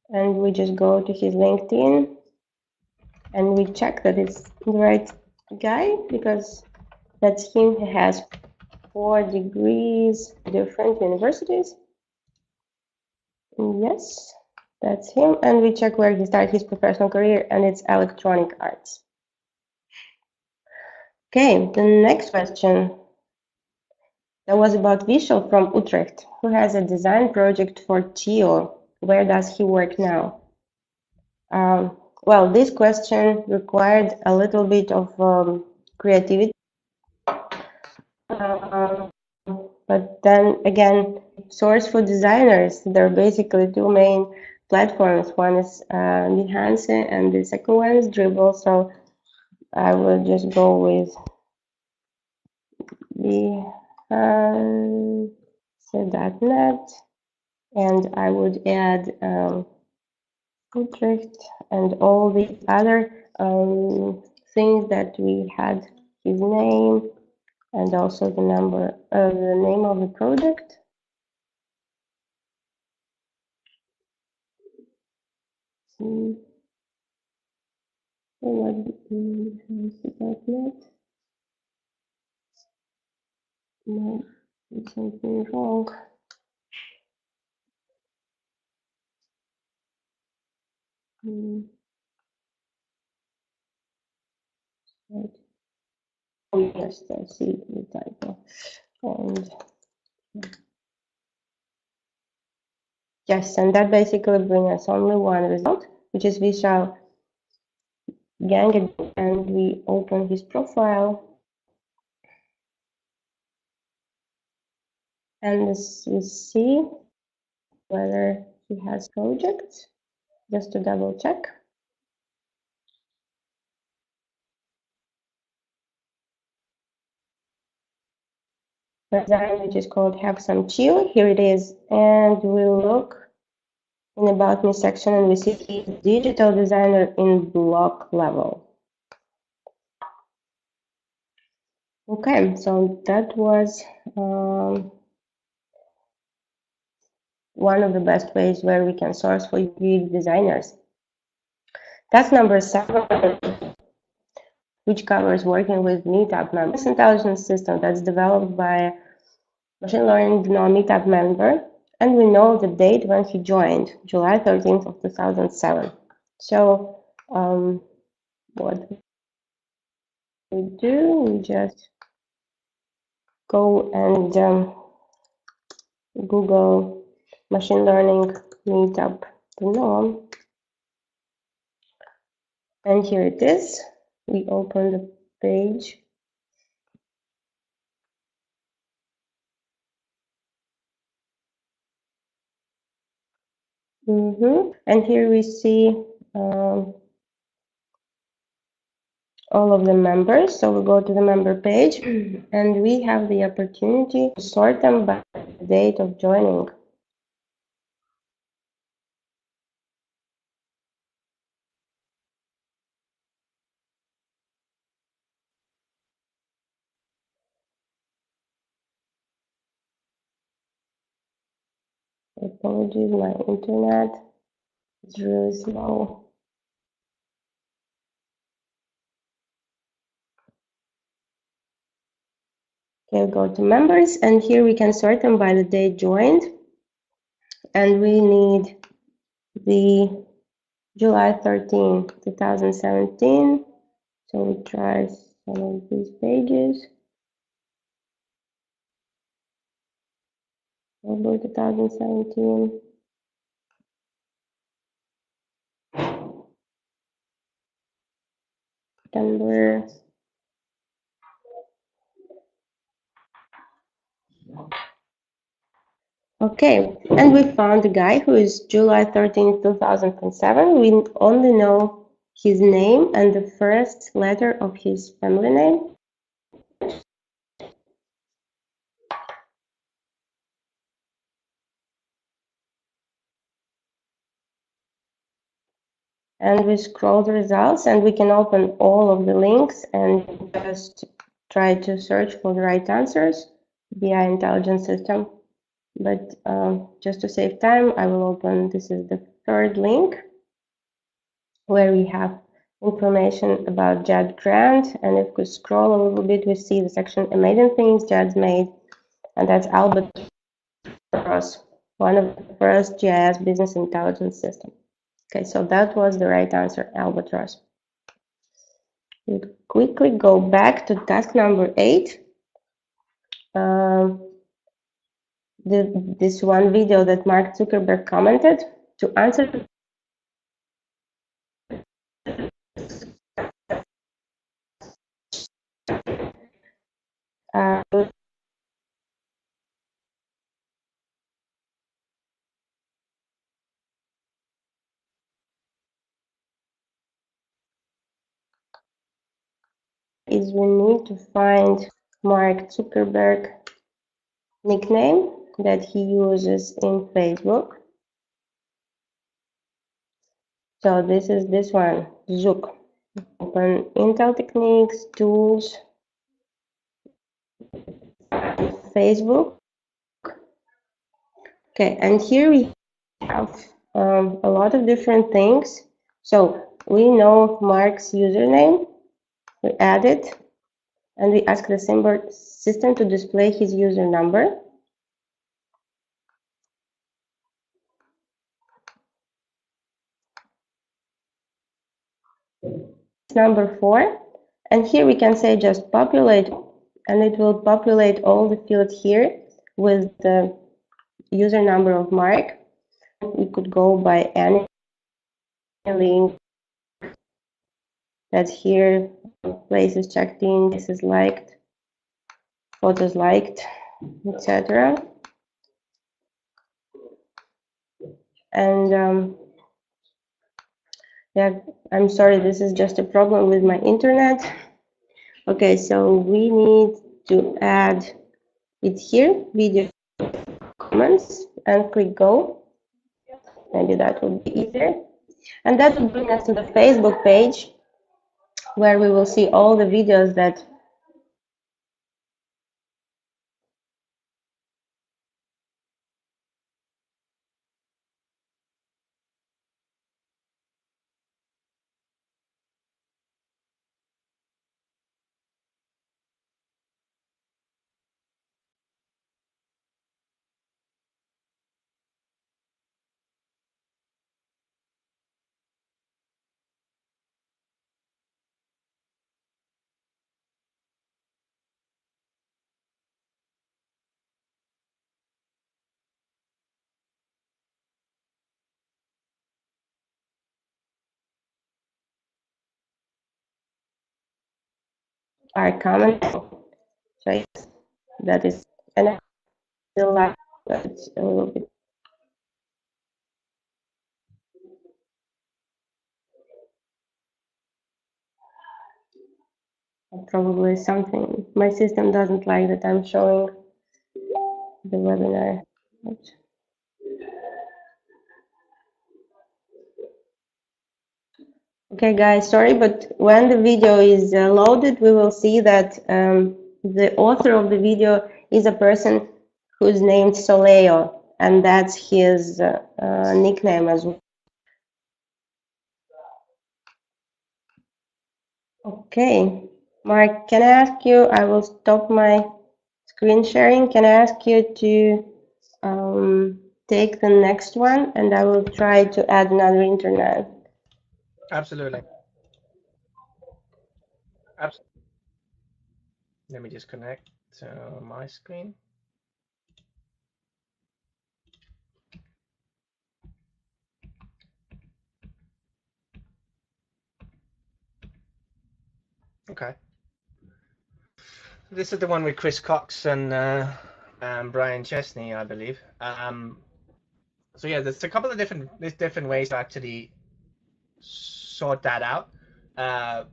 And we just go to his LinkedIn and we check that it's the right guy, because that's him. He has 4 degrees, different universities. Yes, that's him. And we check where he started his professional career, and it's electronic arts. Okay, the next question. That was about Vishal from Utrecht, who has a design project for Tio. Where does he work now? Well, this question required a little bit of creativity. But then again, source for designers, there are basically 2 main platforms. One is Behance, and the second one is Dribble. So I will just go with Behance.net, and I would add Utrecht and all the other things that we had, his name, and also the name of the project. No, it's something wrong. Right. Oh, yes, I see the typo. And yes, and that basically brings us only one result, which is Vishal Gang, and we open his profile. And we see whether he has projects, just to double check. Design, which is called Have Some Chill. Here it is, and we look in About Me section, and we see digital designer in block level. Okay, so that was one of the best ways where we can source for UX designers. Task number 7. which covers working with Meetup members. Intelligence system that's developed by machine learning Meetup member, and we know the date when he joined, July 13th of 2007. So what we do, we just go and Google machine learning Meetup gnome, and here it is. We open the page. And here we see all of the members. So we go to the member page and we have the opportunity to sort them by the date of joining. Apologies, my internet is really slow. Okay, go to members, and here we can sort them by the date joined. And we need the July 13, 2017. So we try some of these pages. October 2017. September. Okay, and we found a guy who is July 13, 2007. We only know his name and the first letter of his family name. And we scroll the results, and we can open all of the links and just try to search for the right answers via intelligence system. But just to save time, I will open, this is the third link, where we have information about Jad Grant. And if we scroll a little bit, we see the section Amazing Things Jad's Made, and that's Albatross, one of the first GIS business intelligence system. Okay, so that was the right answer, Albatross. We'll quickly go back to task number 8. This one video that Mark Zuckerberg commented to answer is we need to find Mark Zuckerberg nickname that he uses in Facebook. So this is this one, Zook. Open Intel Techniques, Tools, Facebook. Okay, and here we have a lot of different things. So we know Mark's username, we add it, and we ask the system to display his user number. Number 4, and here we can say just populate, and it will populate all the fields here with the user number of Mark. We could go by any link that's here, places checked in, places liked, photos liked, etc. And yeah, I'm sorry, this is just a problem with my internet. Okay, so we need to add it here, video comments, and click go. Maybe that would be easier. And that will bring us to the Facebook page, where we will see all the videos that are common. So yes, that is, and I feel like it's a little bit probably something. My system doesn't like that I'm showing the webinar. Oops. Okay, guys, sorry, but when the video is loaded, we will see that the author of the video is a person who's named Soleo, and that's his nickname as well. Okay, Mark, can I ask you, I will stop my screen sharing. Can I ask you to take the next one, and I will try to add another internet. Absolutely. Absolutely. Let me just connect to my screen. Okay. This is the one with Chris Cox and Brian Chesney, I believe. So yeah, there's a couple of different ways to actually sort that out. Uh,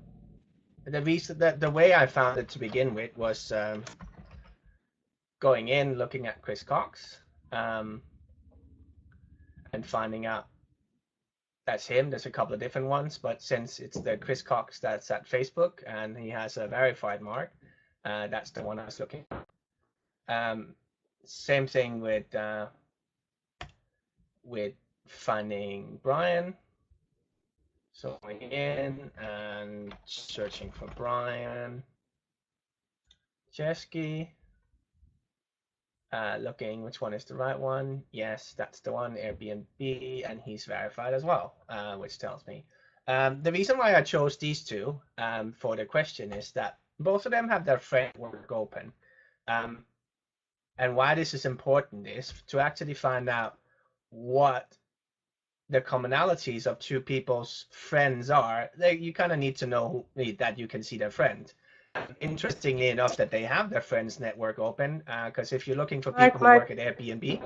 the reason that the way I found it to begin with was going in, looking at Chris Cox, and finding out that's him. There's a couple of different ones, but since it's the Chris Cox that's at Facebook and he has a verified mark, that's the one I was looking at. Same thing with finding Brian. So going in and searching for Brian Chesky, looking which one is the right one. Yes, that's the one, Airbnb, and he's verified as well, which tells me. The reason why I chose these two for the question is that both of them have their framework open. And why this is important is to actually find out what the commonalities of two people's friends are. You kind of need to know that you can see their friend. Interestingly enough, that they have their friends network open, because if you're looking for people who work at Airbnb,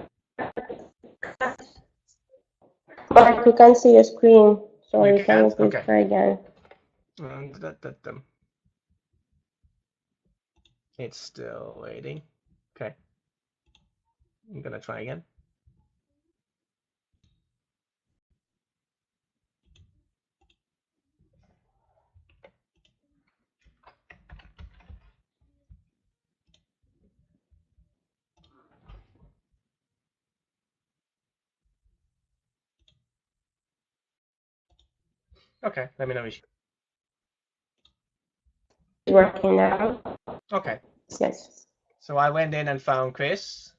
Mark, you can see your screen. Sorry, can you please okay. try again? It's still waiting. Okay, I'm gonna try again. Okay, let me know. Working now? Okay. Yes. So I went in and found Chris.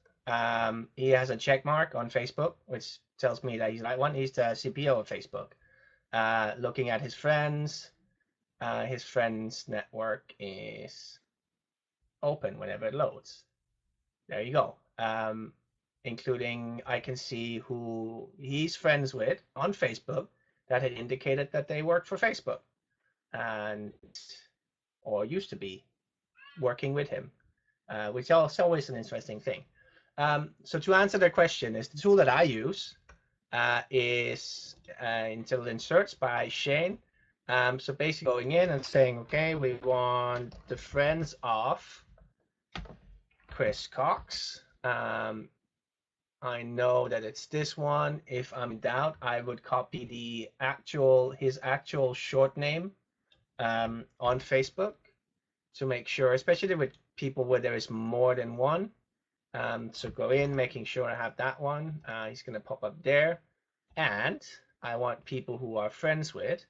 He has a check mark on Facebook, which tells me that he's the right one. He's the CPO of Facebook. Looking at his friends network is open whenever it loads. There you go. Including I can see who he's friends with on Facebook that had indicated that they work for Facebook and or used to be working with him, which is always an interesting thing. So to answer the question, is the tool that I use is Intelligent Search by Shane. So basically going in and saying, okay, we want the friends of Chris Cox. I know that it's this one. If I'm in doubt, I would copy his actual short name on Facebook to make sure, especially with people where there is more than one. So go in, making sure I have that one. He's going to pop up there. And I want people who are friends with,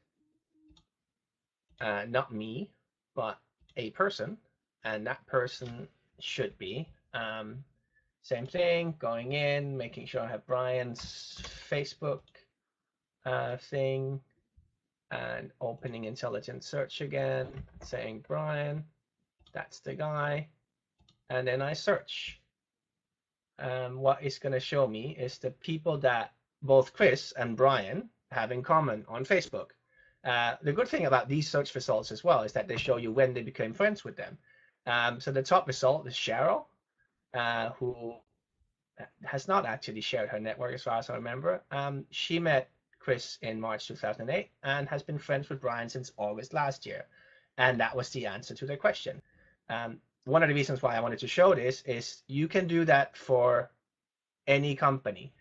not me, but a person. And that person should be same thing, going in, making sure I have Brian's Facebook thing, and opening Intelligent Search again, saying Brian, that's the guy, and then I search. What it's going to show me is the people that both Chris and Brian have in common on Facebook. The good thing about these search results as well is that they show you when they became friends with them. So the top result is Cheryl, who has not actually shared her network as far as I remember. She met Chris in March 2008 and has been friends with Brian since August last year. And that was the answer to the question. One of the reasons why I wanted to show this is you can do that for any company.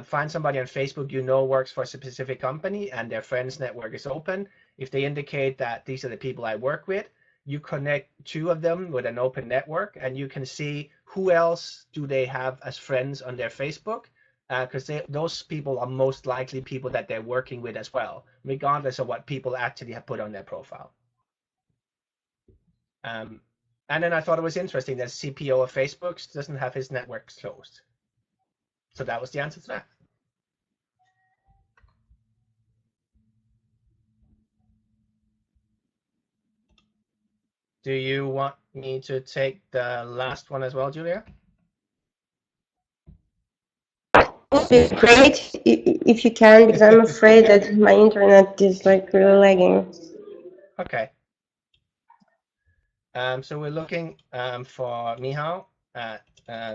Find somebody on Facebook you know works for a specific company and their friends network is open. If they indicate that these are the people I work with, you connect two of them with an open network and you can see who else do they have as friends on their Facebook, because those people are most likely people that they're working with as well, regardless of what people actually have put on their profile. And then I thought it was interesting that CPO of Facebook doesn't have his networks closed. So that was the answer to that. Do you want me to take the last one as well, Julia? It would be great if you can, because I'm afraid that my internet is like really lagging. Okay. So we're looking for Michał at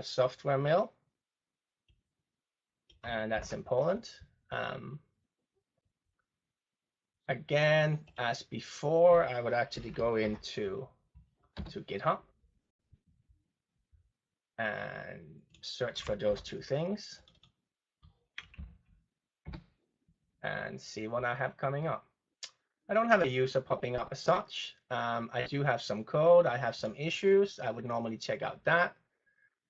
Software Mill, and that's in Poland. Again, as before, I would actually go into GitHub and search for those two things and see what I have coming up. I don't have a user popping up as such. I do have some code. I have some issues. I would normally check out that.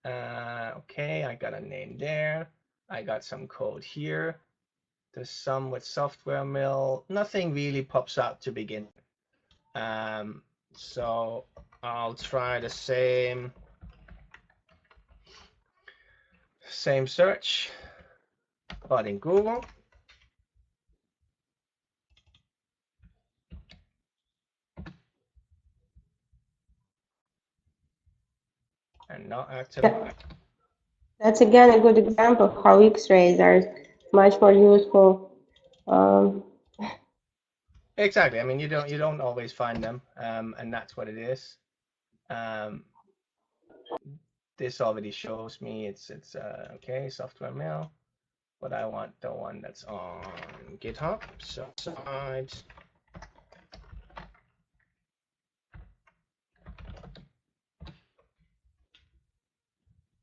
Okay, I got a name there. I got some code here. There's some with Software Mill. Nothing really pops up to begin. So I'll try the same search, but in Google. And not actually. That's again a good example of how X-rays are much more useful. Exactly. I mean, you don't always find them, and that's what it is. This already shows me it's okay, Software Mill, but I want the one that's on GitHub. So sides.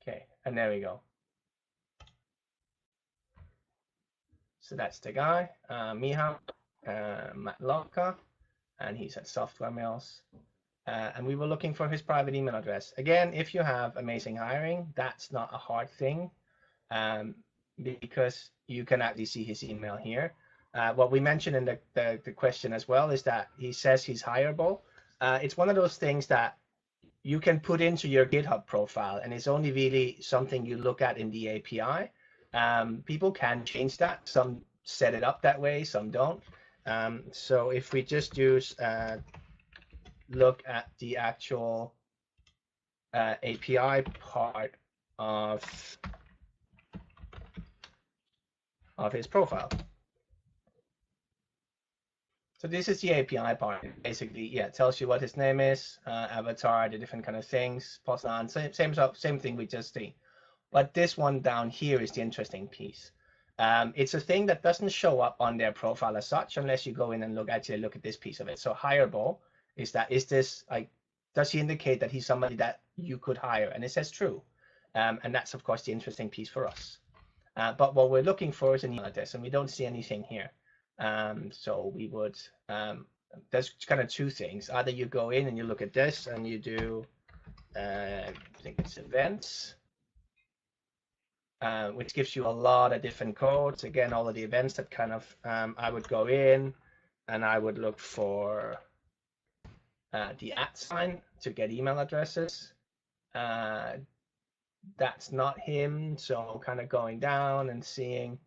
Okay, and there we go. So that's the guy, Michał Matloka, and he's at Software Mills. And we were looking for his private email address. Again, if you have amazing hiring, that's not a hard thing, because you can actually see his email here. What we mentioned in the question as well is that he says he's hireable. It's one of those things that you can put into your GitHub profile, and it's only really something you look at in the API. People can change that. Some set it up that way, some don't. So if we just use look at the actual API part of his profile. So this is the API part. Basically, yeah, it tells you what his name is, avatar, the different kind of things, post on, same thing we just see. But this one down here is the interesting piece. It's a thing that doesn't show up on their profile as such unless you go in and look at this piece of it. So hireable is this like, does he indicate that he's somebody that you could hire? And it says true. And that's of course the interesting piece for us. But what we're looking for is an email address, and we don't see anything here. So we would, there's kind of two things. Either you go in and you look at this and you do, I think it's events, which gives you a lot of different codes. Again, all of the events that kind of, I would go in and I would look for the @ to get email addresses. That's not him, so kind of going down and seeing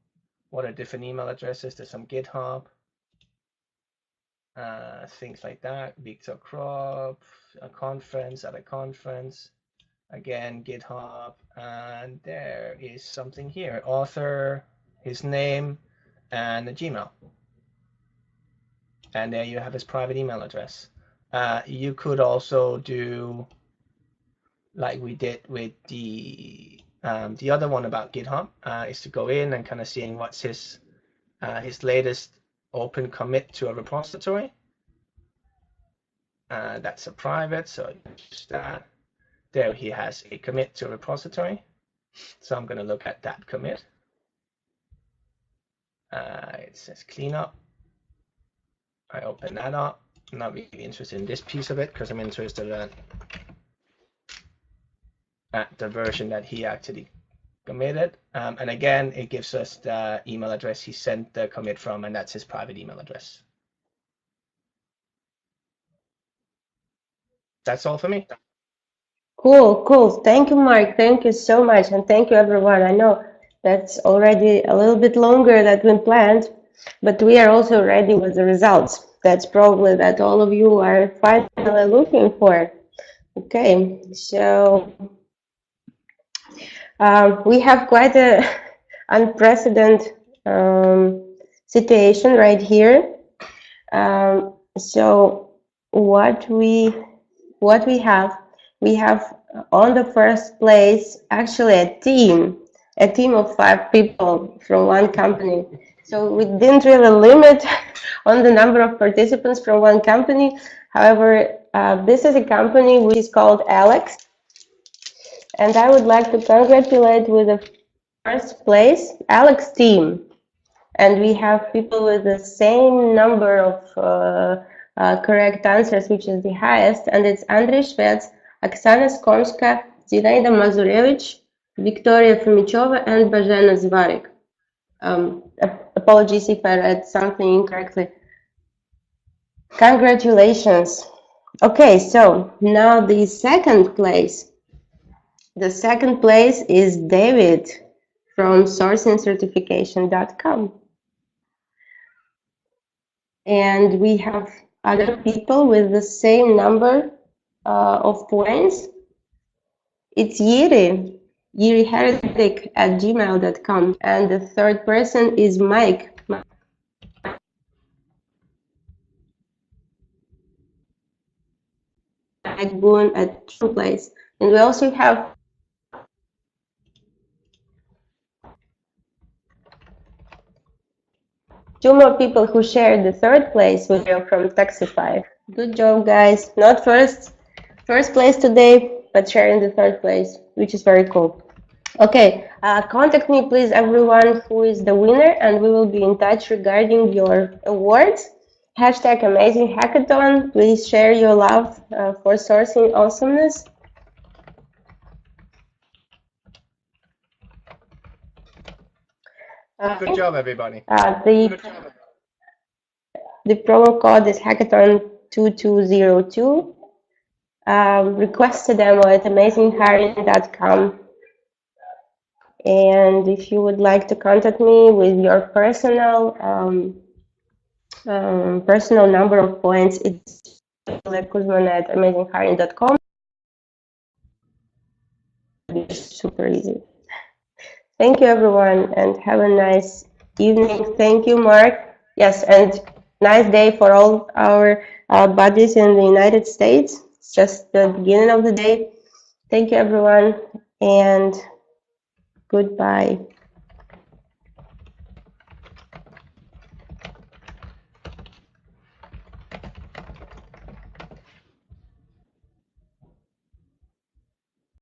what are different email addresses. There's some GitHub, things like that. Victor Krop, a conference, at a conference. Again, GitHub, and there is something here. Author, his name, and the Gmail. and there you have his private email address. You could also do like we did with the other one about GitHub, is to go in and kind of seeing what's his latest open commit to a repository. That's a private, so just there he has a commit to a repository. So I'm going to look at that commit. It says cleanup. I open that up. I'm not really interested in this piece of it because I'm interested at the version that he actually committed. And again, it gives us the email address he sent the commit from, and that's his private email address. That's all for me. Cool, cool. Thank you, Mark. Thank you so much. And thank you, everyone. I know that's already a little bit longer than we planned, but we are also ready with the results. That's probably that all of you are finally looking for. Okay, so we have quite a unprecedented situation right here. So what we have on the first place actually a team of 5 people from one company. So we didn't really limit on the number of participants from one company. However, this is a company which is called Alex, and I would like to congratulate with the first place Alex team. And we have people with the same number of correct answers, which is the highest, and it's Andrei Shvets, Oksana Skomska, Zinaida Mazurevich, Victoria Fomichova, and Bozhena Zvarik. Apologies if I read something incorrectly. Congratulations. Okay, so now the second place. The second place is David from sourcingcertification.com. And we have other people with the same number of points. It's Yuri Heretic at gmail.com. And the third person is Mike. Mike Boone at True Place. And we also have two more people who shared the third place with you from Taxify. Good job, guys. Not first place today, but sharing the third place, which is very cool. Okay, contact me, please, everyone who is the winner, and we will be in touch regarding your awards. Hashtag Amazing Hackathon. Please share your love for sourcing awesomeness. Good job, everybody. The promo code is Hackathon2202. Request a demo at amazinghiring.com. And if you would like to contact me with your personal number of points, it's Kuzmane at amazinghiring.com. It's super easy. Thank you, everyone, and have a nice evening. Thank you, Mark. Yes, and nice day for all our buddies in the United States. It's just the beginning of the day. Thank you, everyone, and goodbye.